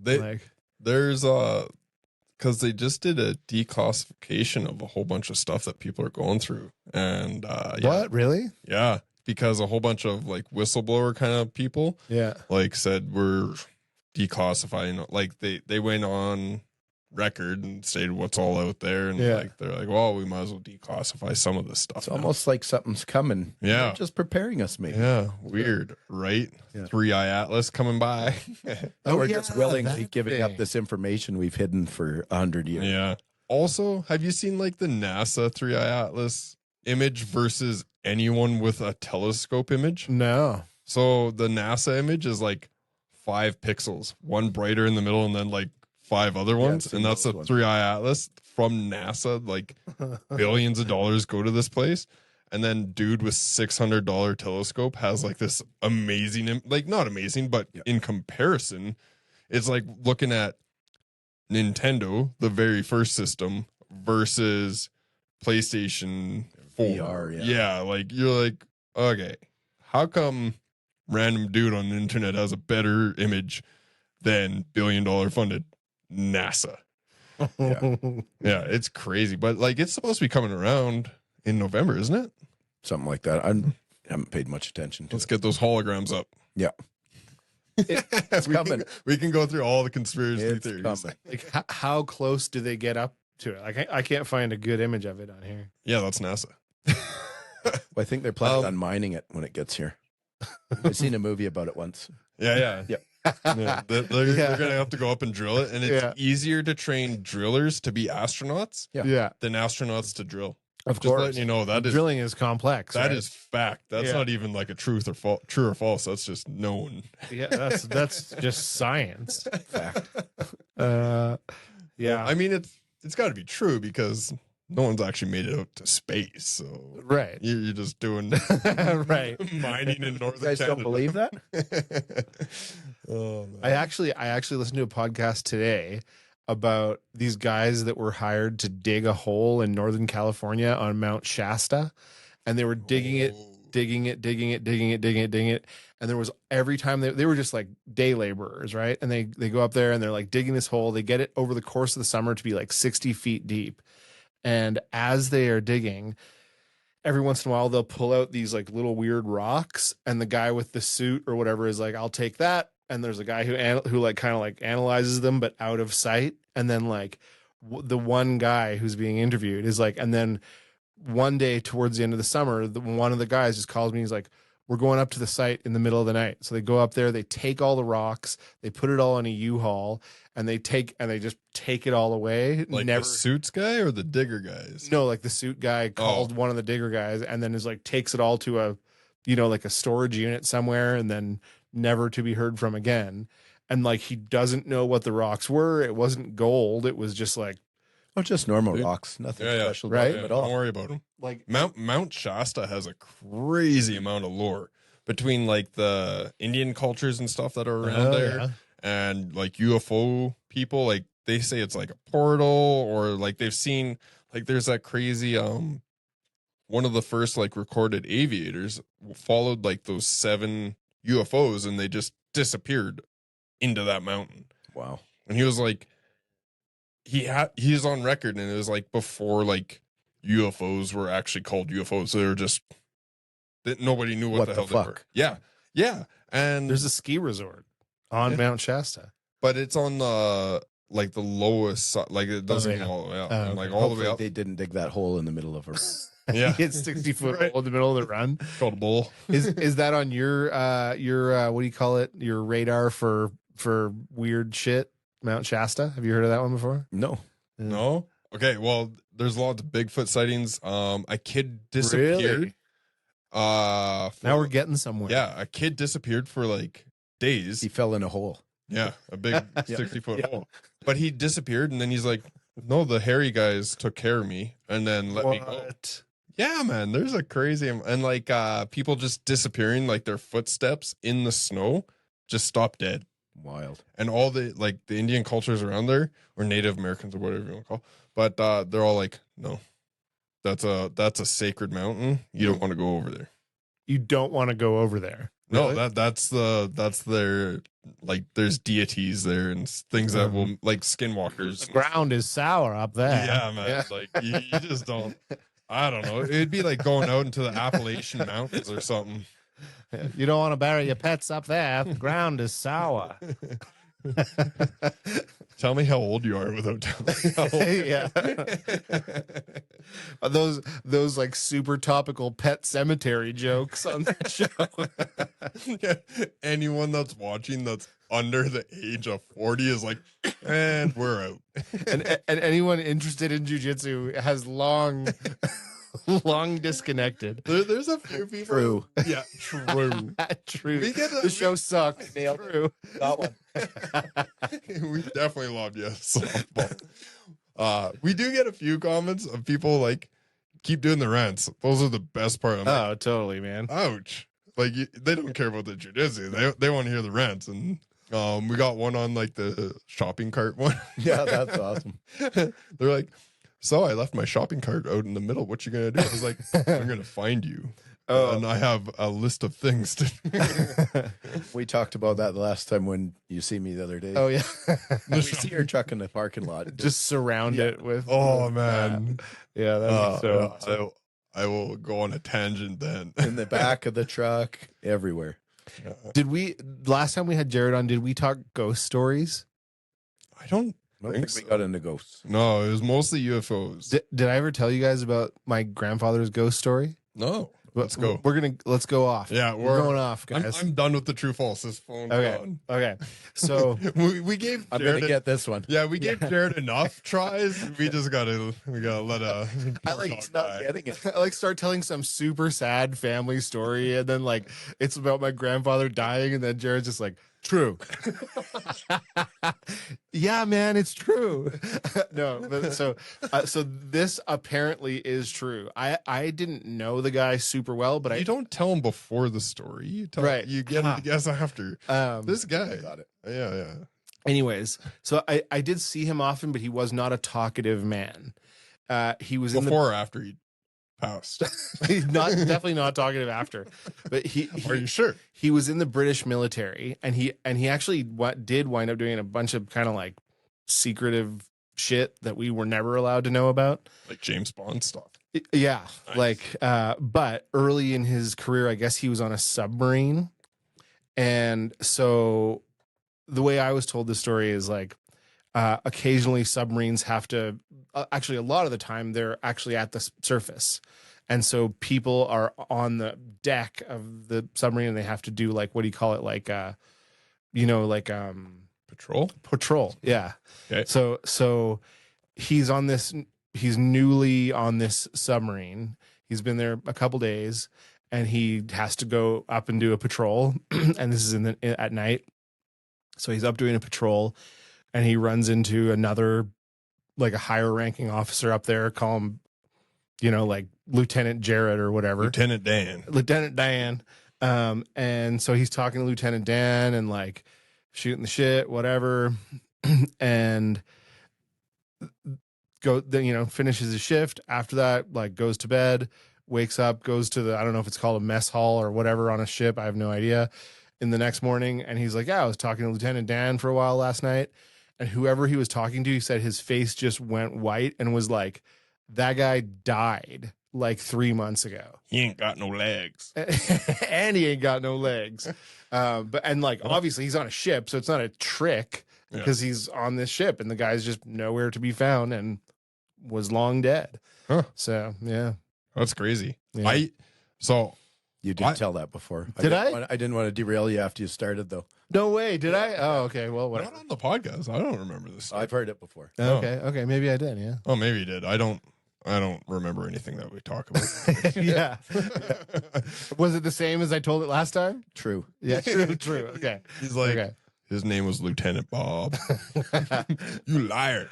there's because they just did a declassification of a whole bunch of stuff that people are going through, and What, really? Yeah, because a whole bunch of like whistleblower kind of people, like said we're declassifying. Like they went on record and stated what's all out there, and like they're like, well, we might as well declassify some of this stuff. It's almost like something's coming. Yeah, They're just preparing us, maybe. Yeah, weird, right? Yeah. 3-Eye Atlas coming by. We're just willingly giving up this information we've hidden for 100 years. Yeah. Also, have you seen like the NASA 3-Eye Atlas image versus anyone with a telescope image? No. So the NASA image is like 5 pixels, one brighter in the middle, and then like 5 other ones, and that's a 3-Eye Atlas from NASA. Like billions of dollars go to this place, and then dude with $600 telescope has like this amazing, like not amazing, but in comparison, it's like looking at Nintendo, the very first system, versus PlayStation 4. VR, yeah, like you're like, okay, how come random dude on the internet has a better image than billion-dollar funded NASA? Yeah, it's crazy, but like it's supposed to be coming around in November, isn't it? Something like that. I haven't paid much attention to Let's get those holograms up. Yeah. It's coming. We can go through all the conspiracy It's theories. coming. Like how close do they get up to it? Like I can't find a good image of it on here. Yeah, that's NASA. Well, I think they're planning on mining it when it gets here. I've seen a movie about it once. Yeah. Yeah, they're gonna have to go up and drill it, and it's easier to train drillers to be astronauts than astronauts to drill. Of Just course, letting you know that drilling is complex. That right? is fact. That's not even like a true or false. That's just known. Yeah, that's just science. Fact. Yeah, I mean it's got to be true because no one's actually made it out to space. So right, you're just doing right mining in northern. You guys Canada. don't believe that? Oh, man. I actually listened to a podcast today about these guys that were hired to dig a hole in Northern California on Mount Shasta, and they were digging it, and there was every time they were just like day laborers, right? And they go up there and they're like digging this hole. They get it over the course of the summer to be like 60 feet deep, and as they are digging, every once in a while they'll pull out these like little weird rocks, and the guy with the suit or whatever is like, I'll take that. And there's a guy who like kind of like analyzes them, but out of sight. And then like the one guy who's being interviewed is like, and then one day towards the end of the summer, one of the guys just calls me. He's like, we're going up to the site in the middle of the night. So they go up there, they take all the rocks, they put it all in a U-Haul, and they just take it all away. Like the suits guy or the digger guys? No, like the suit guy called one of the digger guys, and then is like takes it all to a, like a storage unit somewhere, and then never to be heard from again. and like he doesn't know what the rocks were. It wasn't gold. It was just like just normal Dude. rocks. Nothing Yeah, special right? about them at all. Don't worry about them. like Mount Shasta has a crazy amount of lore between like the Indian cultures and stuff that are around there, yeah. and like UFO people. Like they say it's like a portal, or like they've seen like there's that crazy one of the first like recorded aviators followed like those 7 UFOs and they just disappeared into that mountain. Wow. And he was like, he's on record, and it was like before like UFOs were actually called UFOs. So they were just that nobody knew what the hell they were. Yeah, yeah. And There's a ski resort on Yeah. Mount Shasta. but it's on the like the lowest side, like it doesn't yeah. go all the way up, Oh, and like okay. all the way Hopefully up. they didn't dig that hole in the middle of a. Yeah, It's 60-foot Right. hole in the middle of the run. called a bowl. Is that on your what do you call it? Your radar for weird shit? Mount Shasta. Have you heard of that one before? No. No. Okay. Well, there's lots of Bigfoot sightings. A kid disappeared. Really? Now Now we're getting somewhere. yeah, a kid disappeared for like days. He fell in a hole. Yeah, a big 60-foot Yeah. hole. But he disappeared, and then he's like, "No, the hairy guys took care of me, and then let me go." What? Yeah, man, there's a crazy and like people just disappearing, like their footsteps in the snow just stop dead. Wild. And all the like the Indian cultures around there, or Native Americans or whatever you want to call, but they're all like, no, that's a sacred mountain. You don't want to go over there. You don't want to go over there. No, Really? that's their like. There's deities there and things that will like skinwalkers. The ground is sour up there. Yeah, man. Yeah. Like you just don't. I don't know. It'd be like going out into the Appalachian Mountains or something. You don't want to bury your pets up there. The ground is sour. Tell me how old you are without telling me how old. Yeah. Those like super topical pet cemetery jokes on that show. Yeah. Anyone that's watching that's under the age of 40 is like, and we're out. and anyone interested in jiu-jitsu has long disconnected. There's a few people. True. Yeah, true. True. We get The show sucked. True. Got one. We definitely lobbed you a softball. We do get a few comments of people like keep doing the rants. Those are the best part. I'm like, Oh, totally, man. ouch. Like they don't care about the jiu-jitsu. They want to hear the rants. And we got one on like the shopping cart one. Yeah, that's awesome. They're like, so I left my shopping cart out in the middle. What you gonna do? I was like, I'm gonna find you. Oh. And I have a list of things to do. We talked about that the last time when you see me the other day. Oh yeah. We see your truck in the parking lot. Just surround it with. Oh man. Yeah, that's so. so I will go on a tangent then. in the back of the truck, everywhere. Did we last time we had Jared on? Did we talk ghost stories? I don't I don't think think we so. got into ghosts. No, it was mostly UFOs. Did I ever tell you guys about my grandfather's ghost story? No. Let's go. Let's go off. Yeah, we're going off, I'm, guys. I'm done with the true false. This phone. Okay. Okay. So we gave I'm Jared gonna get this one. yeah, we gave Jared enough tries. We gotta let I like he's not getting it. I like start telling some super sad family story, and then like it's about my grandfather dying, and then Jared's just like, true. Yeah, man, it's true. No, but so this apparently is true. I didn't know the guy super well, but you don't tell him before the story. You tell Right. you get him to guess after. This guy Got it. Yeah. anyways, so I did see him often, but he was not a talkative man. He was Before or after he passed. he's not definitely not talkative after, but he Are you sure? he was in the British military, and he actually did wind up doing a bunch of kind of like secretive shit that we were never allowed to know about. Like James Bond stuff. Yeah, Nice. like but early in his career, I guess he was on a submarine, and so the way I was told the story is like occasionally submarines have to actually a lot of the time they're actually at the surface, and so people are on the deck of the submarine and they have to do like, what do you call it, like Patrol? patrol. Yeah. Okay. So he's newly on this submarine. He's been there a couple days, and he has to go up and do a patrol. And this is at night. So he's up doing a patrol, and he runs into another, like a higher ranking officer up there, call him, like Lieutenant Jared or whatever. Lieutenant Dan. And so he's talking to Lieutenant Dan and like shooting the shit, whatever. And finishes his shift. After that, like goes to bed, wakes up, goes to I don't know if it's called a mess hall or whatever on a ship. I have no idea. In the next morning, and he's like, yeah, I was talking to Lieutenant Dan for a while last night, and whoever he was talking to, he said his face just went white and was like, that guy died like 3 months ago. He ain't got no legs. And he ain't got no legs. Obviously he's on a ship, so it's not a trick because he's on this ship, and the guy's just nowhere to be found and was long dead. Huh. So, yeah. That's crazy. Yeah. You did tell that before. Did I didn't want to derail you after you started, though. No way. Did I? Oh, okay. Well, whatever. Not on the podcast. I don't remember this. I've heard it before. Okay. Maybe I did. Yeah. Oh, maybe you did. I don't remember anything that we talk about. Yeah. Was it the same as I told it last time? True. Yeah. True. Okay. He's like, okay. His name was Lieutenant Bob. You liar.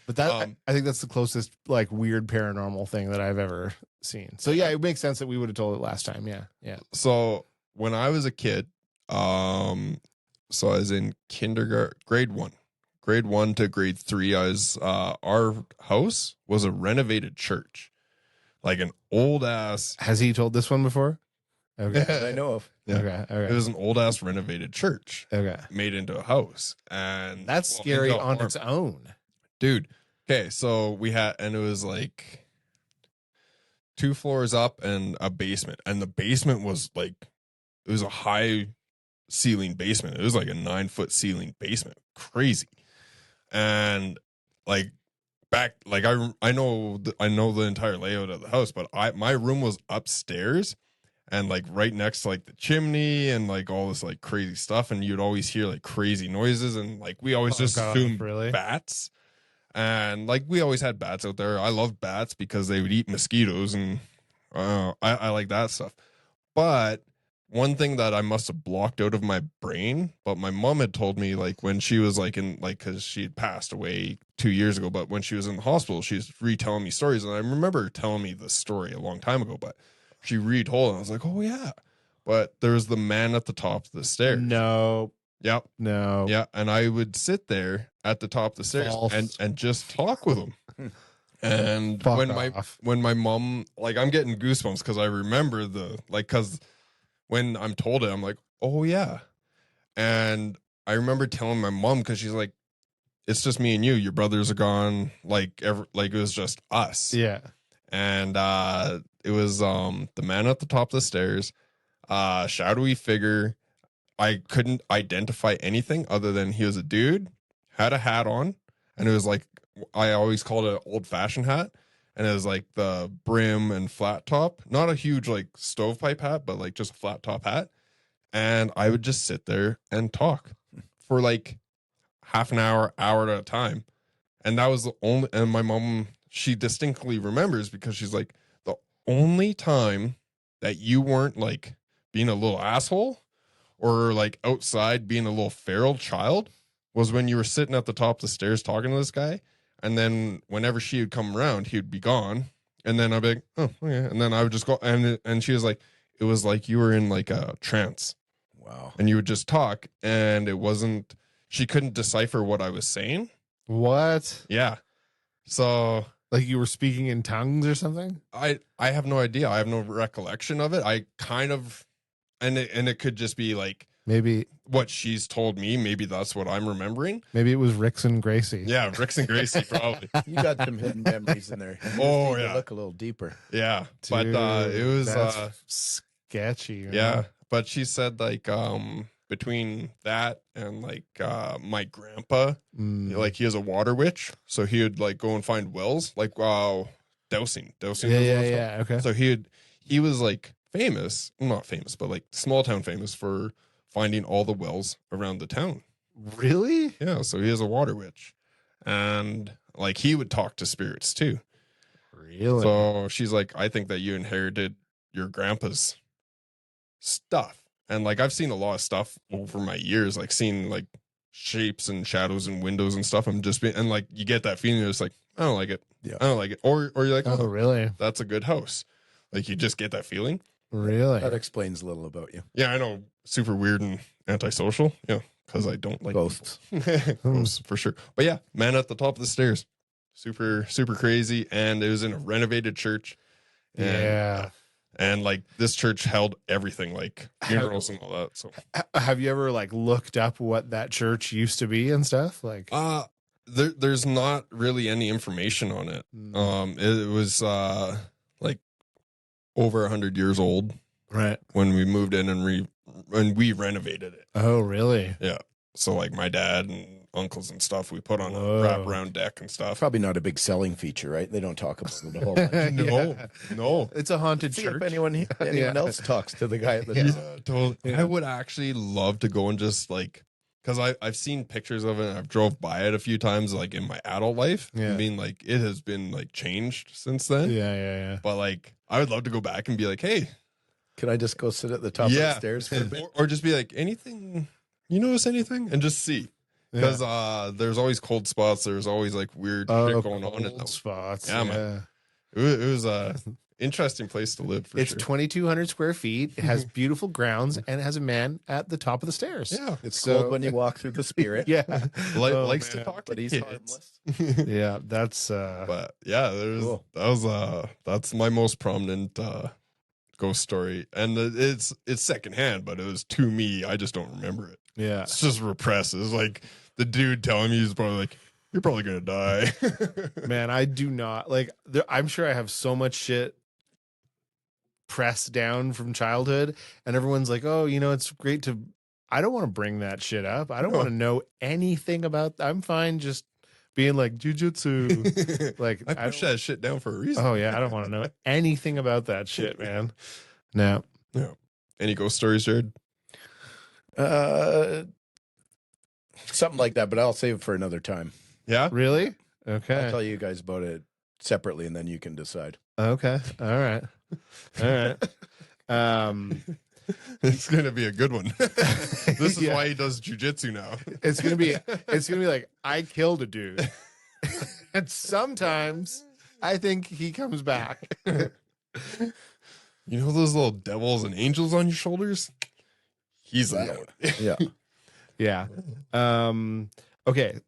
But that I think that's the closest like weird paranormal thing that I've ever seen. So yeah, it makes sense that we would have told it last time. Yeah. So when I was a kid, so I was in kindergarten, grade 1 to grade 3. Our house was a renovated church, like an old ass. Has he told this one before? Okay. That I know of. Yeah. Okay. It was an old ass renovated church. Okay. Made into a house, and that's scary into a on farm. its own, dude. Okay, so we had, and it was like 2 floors up and a basement, and the basement was like, it was a high ceiling basement. It was like a 9-foot ceiling basement, crazy. And like back, like I know the entire layout of the house, but my room was upstairs. And like right next to like the chimney and like all this like crazy stuff, and you'd always hear like crazy noises, and like we always just assumed bats, and like we always had bats out there. I love bats because they would eat mosquitoes, and I like that stuff. But one thing that I must have blocked out of my brain, but my mom had told me like when she was like in like, because she had passed away 2 years ago, but when she was in the hospital, she was retelling me stories, and I remember her telling me the story a long time ago, but she retold it. I was like, oh yeah. But there was the man at the top of the stairs. No. Yep. No. Yeah. And I would sit there at the top of the stairs and just talk with him. And when my mom, like, I'm getting goosebumps because I remember because when I'm told it, I'm like, oh yeah. And I remember telling my mom, because she's like, it's just me and you. Your brothers are gone. Like it was just us. Yeah. And it was the man at the top of the stairs, shadowy figure. I couldn't identify anything other than he was a dude, had a hat on, and it was like, I always called it an old-fashioned hat, and it was like the brim and flat top, not a huge like stovepipe hat, but like just a flat top hat. And I would just sit there and talk for like half an hour at a time, and that was the only. And my mom, she distinctly remembers, because she's like, the only time that you weren't like being a little asshole or like outside being a little feral child was when you were sitting at the top of the stairs talking to this guy. And then whenever she would come around, he would be gone. And then I'd be like, oh, okay. And then I would just go. And she was like, it was like you were in like a trance. Wow. And you would just talk, and she couldn't decipher what I was saying. What? Yeah. So like you were speaking in tongues or something? I have no idea. I have no recollection of it. I kind of, and it could just be like maybe what she's told me. Maybe that's what I'm remembering. Maybe it was Ricks and Gracie. Yeah, Ricks and Gracie probably. You got some hidden memories in there. Oh yeah, look a little deeper. Yeah, dude, but it was sketchy. Yeah, but she said like between that and like my grandpa, like he has a water witch, so he would like go and find wells, like dowsing. Yeah. Okay. So he was like famous, not famous, but like small town famous for finding all the wells around the town. Really? Yeah. So he has a water witch, and like he would talk to spirits too. Really? So she's like, I think that you inherited your grandpa's stuff. And like I've seen a lot of stuff over my years, like seeing like shapes and shadows and windows and stuff. I'm just being, and like you get that feeling, you're just like, I don't like it. Yeah. I don't like it. Or you're like, Oh, really? that's a good house. Like you just get that feeling. Really? That explains a little about you. Yeah, I know. Super weird and antisocial. Yeah, because I don't like Ghosts. ghosts for sure. But yeah, man at the top of the stairs. Super, super crazy. And it was in a renovated church. And, Yeah. And like this church held everything, like funerals and all that. So Have you ever like looked up what that church used to be and stuff? Like, there's not really any information on it. It was like over 100 years old right. when we moved in and we renovated it. Oh, really? Yeah. So like my dad and uncles and stuff, we put on a Whoa. wraparound deck and stuff. Probably not a big selling feature, right? They don't talk about it a whole bunch. No. It's a haunted See church. if anyone else talks to the guy at the Yeah, top. totally. I would actually love to go and just like, because I've seen pictures of it. And I've drove by it a few times, like in my adult life. Yeah. I mean, like it has been like changed since then. Yeah. But like, I would love to go back and be like, hey, Can I just go sit at the top of the stairs for a bit? or just be like, anything, you notice anything, and just see. Because there's always cold spots. There's always like weird shit going on in those spots. Yeah, man. It was a interesting place to live. It's sure. 2,200 square feet. It has beautiful grounds and it has a man at the top of the stairs. Yeah, It's So- cold when you walk through the spirit. Yeah. likes man. to talk to But he's kids. harmless. Yeah. That's But yeah, Cool. that's my most prominent ghost story, and it's secondhand, but it was to me. I just don't remember it. yeah. It's just repressed. It's like the dude telling me he's probably like, "You're probably gonna die." Man, I do not like I'm sure I have so much shit pressed down from childhood, and everyone's like, oh, it's great to I don't want to bring that shit up. I don't want to know anything about I'm fine just being like jiu-jitsu. Like I push that shit down for a reason. Oh yeah, I don't want to know anything about that shit, man. No. Yeah. Any ghost stories, Jared? Something like that, but I'll save it for another time. Yeah. Really? I'll Okay. tell you guys about it separately, and then you can decide. Okay. All right. All right. It's gonna be a good one. This is Yeah. why he does jujitsu now. It's gonna be like I killed a dude. And sometimes I think he comes back. You know those little devils and angels on your shoulders? He's that one. Yeah. Yeah. Okay.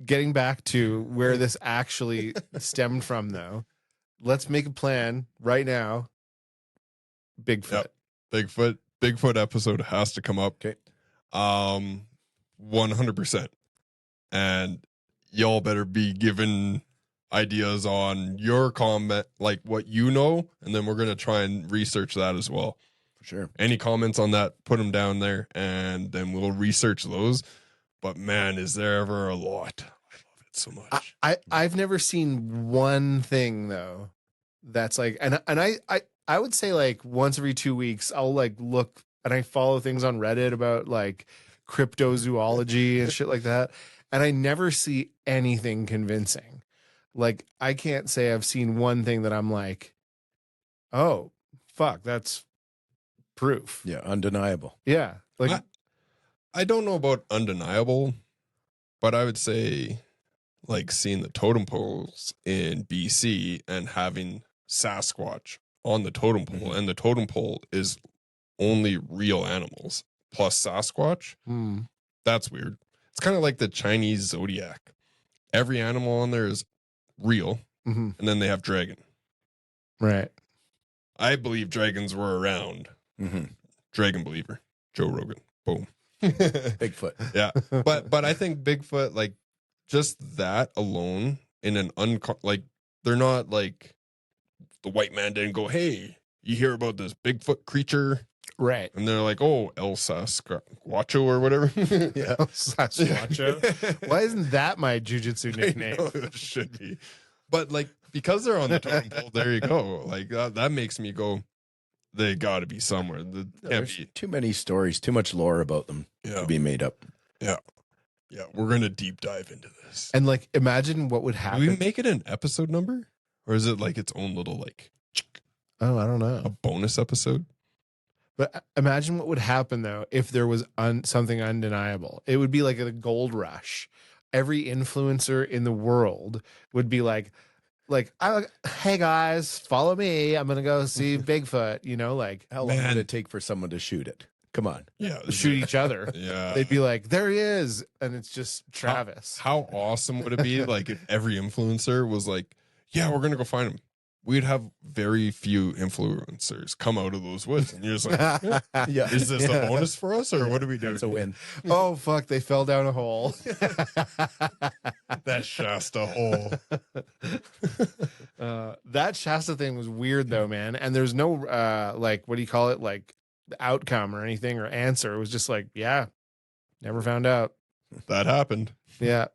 Getting back to where this actually stemmed from though. Let's make a plan right now. Bigfoot. Yep. Bigfoot episode has to come up. Okay. 100%. And y'all better be giving ideas on your comment, like what you know, and then we're going to try and research that as well. For sure. Any comments on that, put them down there, and then we'll research those. But man, is there ever a lot. I love it so much. I've never seen one thing though that's like and I would say like once every 2 weeks I'll like look and I follow things on Reddit about like cryptozoology and shit like that, and I never see anything convincing. Like I can't say I've seen one thing that I'm like, oh fuck, that's proof. Yeah, undeniable. Yeah. Like I don't know about undeniable, but I would say like seeing the totem poles in BC and having Sasquatch on the totem pole, and the totem pole is only real animals plus Sasquatch. That's weird. It's kind of like the Chinese zodiac. Every animal on there is real, and then they have dragon. Right. I believe dragons were around. Dragon believer. Joe Rogan. Boom. Bigfoot. Yeah. But I think Bigfoot, like just that alone in an like they're not like the white man didn't go, hey, you hear about this Bigfoot creature? Right. And they're like, oh, El Sasquatcho or whatever. Yeah. Sasquatcho. Why isn't that my jujitsu I nickname? know, it should be. But like because they're on the totem pole, there you go. Like that makes me go, they got to be somewhere. Can't There's be. too many stories, too much lore about them Yeah. to be made up. Yeah. We're gonna deep dive into this. And like, imagine what would Do happen. we make it an episode number, or is it like its own little like Oh, I don't a know. bonus episode? But imagine what would happen though if there was something undeniable. It would be like a gold rush. Every influencer in the world would be like, hey guys, follow me. I'm gonna go see Bigfoot. You know, like How long Man. would it take for someone to shoot it? Come on. Yeah. shoot each other. Yeah. They'd be like, there he is, and it's just Travis. How awesome would it be like if every influencer was like, yeah, we're gonna go find him. We'd have very few influencers come out of those woods, and you're just like, Yeah. is this a bonus for us, or what do we do? It's a win. Oh fuck, they fell down a hole. That Shasta hole. That Shasta thing was weird though, man. And there's no like, what do you call it, like outcome or anything or answer. It was just like, yeah, never found out. That happened. Yeah.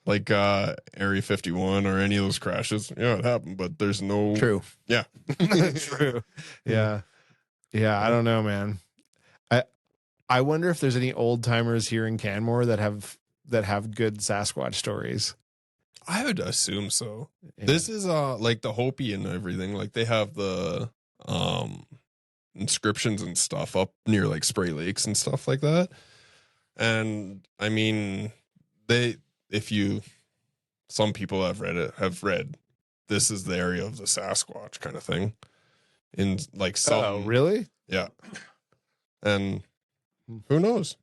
Like Area 51 or any of those crashes. Yeah, it happened, but there's no True. Yeah. True. Yeah. Yeah, I don't know, man. I wonder if there's any old timers here in Canmore that have good Sasquatch stories. I would assume so. Yeah. This is like the Hopi and everything. Like they have the inscriptions and stuff up near like Spray Lakes and stuff like that. And I mean, some people have read this is the area of the Sasquatch kind of thing. In like some Oh, really? Yeah. And who knows?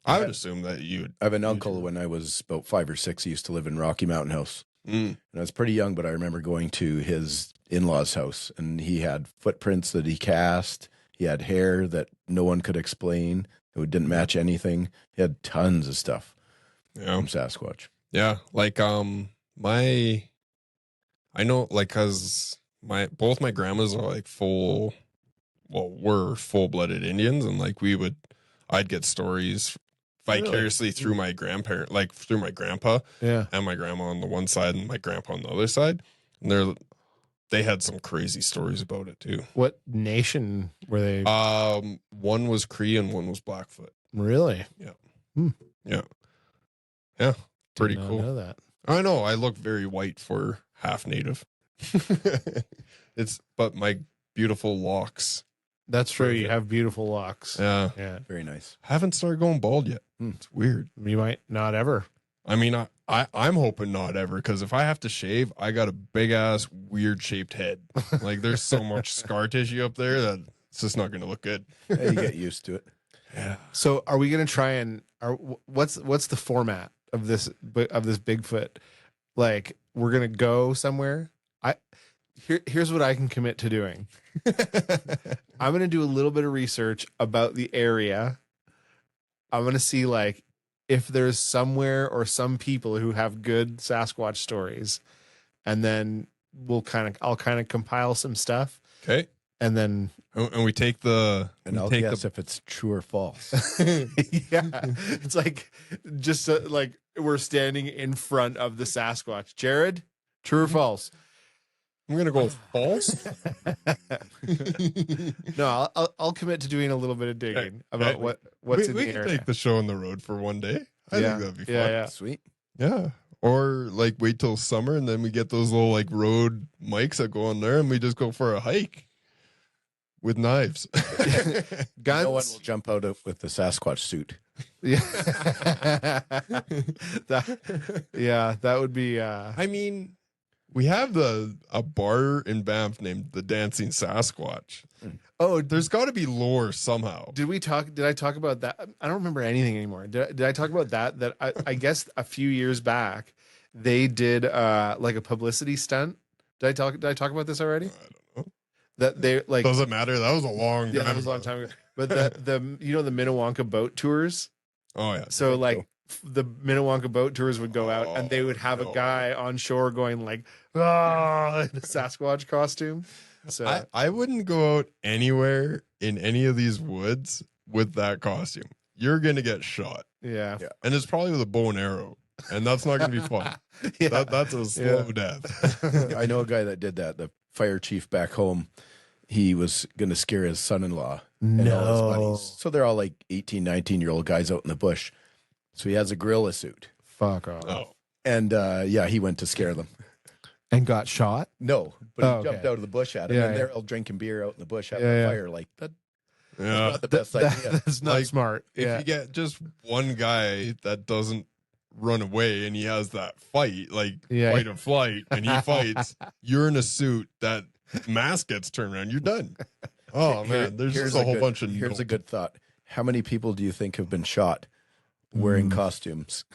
I would assume that you'd I have an uncle when I was about 5 or 6. He used to live in Rocky Mountain House. Mm. And I was pretty young, but I remember going to his in-laws' house, and he had footprints that he cast. He had hair that no one could explain. It didn't match anything. He had tons of stuff Yeah. from Sasquatch. Yeah, like I know, like, cause both my grandmas are like were full-blooded Indians, and like I'd get stories vicariously through my grandparent, like through my grandpa, Yeah. and my grandma on the one side and my grandpa on the other side, and they had some crazy stories about it too. What nation were they? One was Cree and one was Blackfoot. Really? Yeah, pretty Did not cool. know that. I know. I look very white for half native. But my beautiful locks. That's true. You Perfect. have beautiful locks. Yeah. Yeah. Very nice. Haven't started going bald yet. It's weird. You might not ever. I mean, I'm hoping not ever, because if I have to shave, I got a big ass weird shaped head. Like there's so much scar tissue up there that it's just not going to look good. Hey, you get used to it. Yeah. So are we going to try and what's the format of this Bigfoot? Like we're going to go somewhere. Here's what I can commit to doing. I'm going to do a little bit of research about the area. I'm going to see like if there's somewhere or some people who have good Sasquatch stories, and then I'll kind of compile some stuff, Okay. and then And we take the And I'll guess if it's true or false. yeah, it's like just like we're standing in front of the Sasquatch. Jared, true or false? I'm gonna go false. No, I'll commit to doing a little bit of digging about what's in we the can area. take the show on the road for one day. I Yeah. think that'd be fun. Yeah. Sweet. Yeah. Or like wait till summer and then we get those little like road mics that go on there and we just go for a hike with knives. Guns. No one will jump out with the Sasquatch suit. Yeah. That would be I mean, we have a bar in Banff named the Dancing Sasquatch. Oh, There's got to be lore somehow. did I talk about that? I don't remember anything anymore. Did I talk about that? That I guess a few years back they did like a publicity stunt. Did I talk about this already? I don't know. That they like Doesn't matter. That was a long time. yeah, that was a long time ago. But the the Minnewanka boat tours. Oh yeah. So like the Minnewanka boat tours would go out and they would have no. a guy on shore going like, ah, in a Sasquatch costume. So I wouldn't go out anywhere in any of these woods with that costume. You're gonna get shot, yeah. and it's probably with a bow and arrow, and that's not gonna be fun. Yeah. That's a slow death. I know a guy that did that. The fire chief back home, he was going to scare his son-in-law and all his buddies. So they're all like 18, 19-year-old guys out in the bush. So he has a gorilla suit. Fuck off. Oh, And he went to scare them. And got shot? No, but he Oh, okay. jumped out of the bush at him, Yeah, and yeah. they're all drinking beer out in the bush having Yeah, a yeah. fire. Like that Yeah. Not the best idea. That's not Like, smart. If Yeah. you get just one guy that doesn't run away and he has that fight, like Yeah. fight or flight, and he fights, you're in a suit, that mask gets turned around, you're done. Oh man, there's just a whole bunch of Here's a good thought. How many people do you think have been shot wearing costumes?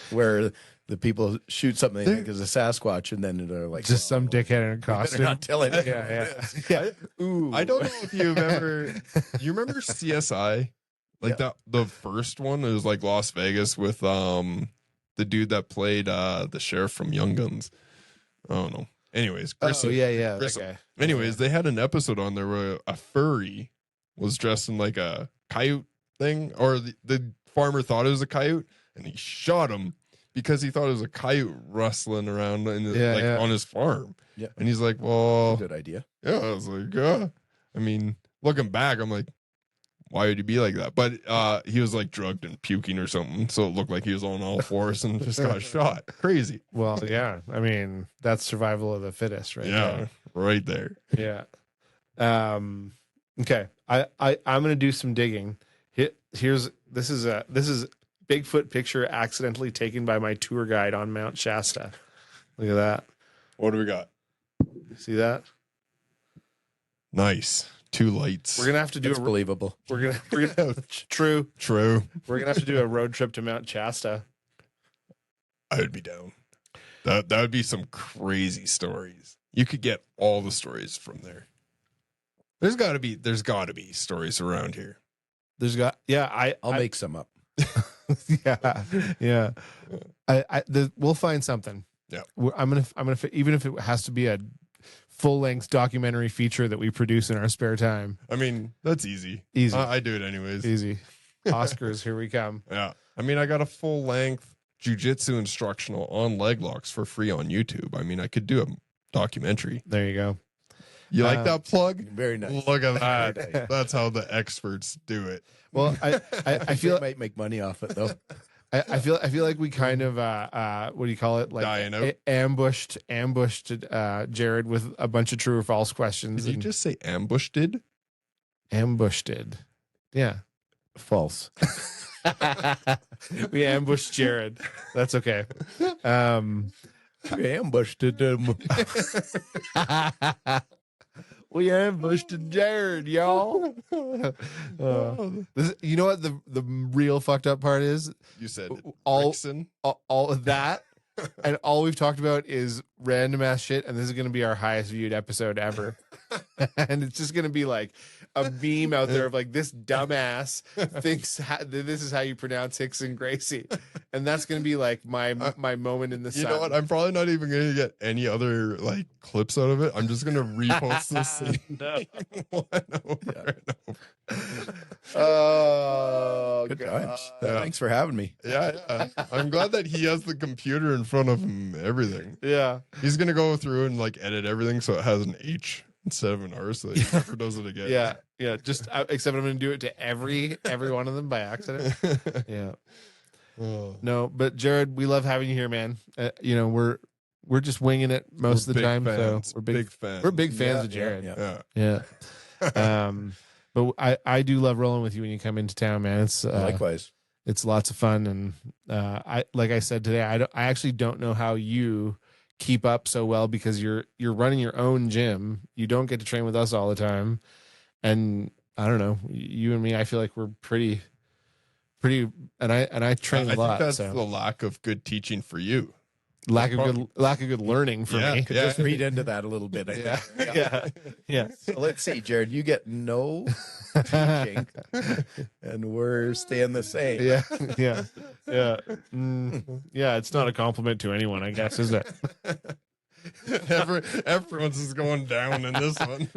Where the people shoot something they think is a Sasquatch, and then they're like, Just some dickhead in a "We better costume. not tell anyone." Yeah. Ooh. I don't know if you've ever you remember CSI? Like the first one, it was like Las Vegas with the dude that played the sheriff from Young Guns. I don't know. Anyways, Grissom. Oh, yeah. Grissom. Okay. Anyways, they had an episode on there where a furry was dressed in like a coyote thing, or the farmer thought it was a coyote, and he shot him because he thought it was a coyote rustling around on his farm. Yeah. And he's like, well, Good idea. yeah. I was like, I mean, looking back, I'm like, why would he be like that? But he was like drugged and puking or something, so it looked like he was on all fours and just got shot. Crazy. Well, yeah. I mean, that's survival of the fittest, right? Yeah, right there. there. Yeah. Okay. I'm gonna do some digging. This is Bigfoot picture accidentally taken by my tour guide on Mount Shasta. Look at that. What do we got? See that? Nice. 2 lights. We're gonna have to do It's a believable. we're gonna true. True. We're gonna have to do a road trip to Mount Shasta. I would be down. That would be some crazy stories. You could get all the stories from there. There's got to be stories around here. I'll make some up. yeah. We'll find something. Yeah. I'm gonna even if it has to be a full-length documentary feature that we produce in our spare time. I mean, that's easy. Easy. I do it anyways. Easy. Oscars, here we come. Yeah. I mean, I got a full-length jiu-jitsu instructional on leg locks for free on YouTube. I mean, I could do a documentary. There you go. You like that plug? Very nice. Look at that. Very nice. That's how the experts do it. Well, I feel might make money off it though. I feel like we kind of what do you call it, like Dying out? ambushed Jared with a bunch of true or false questions. Did you and just say ambushed? Did? ambushed? Yeah. False. We ambushed Jared. That's okay. We ambushed him. We ambushed Jared, y'all. You know what the real fucked up part is? You said All- Rickson? All of that, and all we've talked about is random ass shit, and this is going to be our highest viewed episode ever. And it's just going to be like a meme out there of like, this dumbass thinks this is how you pronounce Hickson Gracie, and that's going to be like my moment in the sun. You know what? I'm probably not even going to get any other like clips out of it. I'm just going to repost this same one over and over. Oh, Good God. times. Thanks for having me. Yeah. I'm glad that he has the computer in front of him. Everything. Yeah. He's gonna go through and like edit everything so it has an H instead of an R, so that he never does it again. Yeah. Just except I'm going to do it to every one of them by accident. Yeah. Oh. No, but Jared, we love having you here, man. We're just winging it most of the We're time, big fans. so we're big fans. we're big fans Yeah, of Jared. yeah. Yeah. But I do love rolling with you when you come into town, man. It's Likewise. it's lots of fun, and I like I said today, I actually don't know how you keep up so well because you're running your own gym. You don't get to train with us all the time, and I don't know, you and me, I feel like we're pretty, and I train a lot. I think that's So the lack of good teaching for you. lack of good learning for me. Could just read into that a little bit. I think. Yeah. So let's see, Jared, you get no teaching, and we're staying the same. Yeah. Yeah. It's not a compliment to anyone, I guess, is it? Everyone's is going down in this one.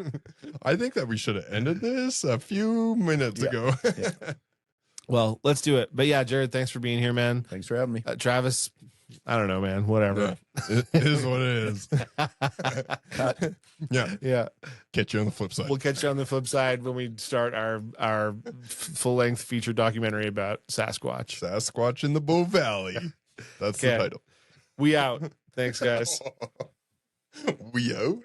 I think that we should have ended this a few minutes ago. Well, let's do it. But yeah, Jared, thanks for being here, man. Thanks for having me. Travis, I don't know, man. Whatever. Yeah, it is what it is. Yeah. Yeah. Catch you on the flip side. We'll catch you on the flip side when we start our full length feature documentary about Sasquatch. Sasquatch in the Bow Valley. That's the Okay. title. We out. Thanks, guys. We out.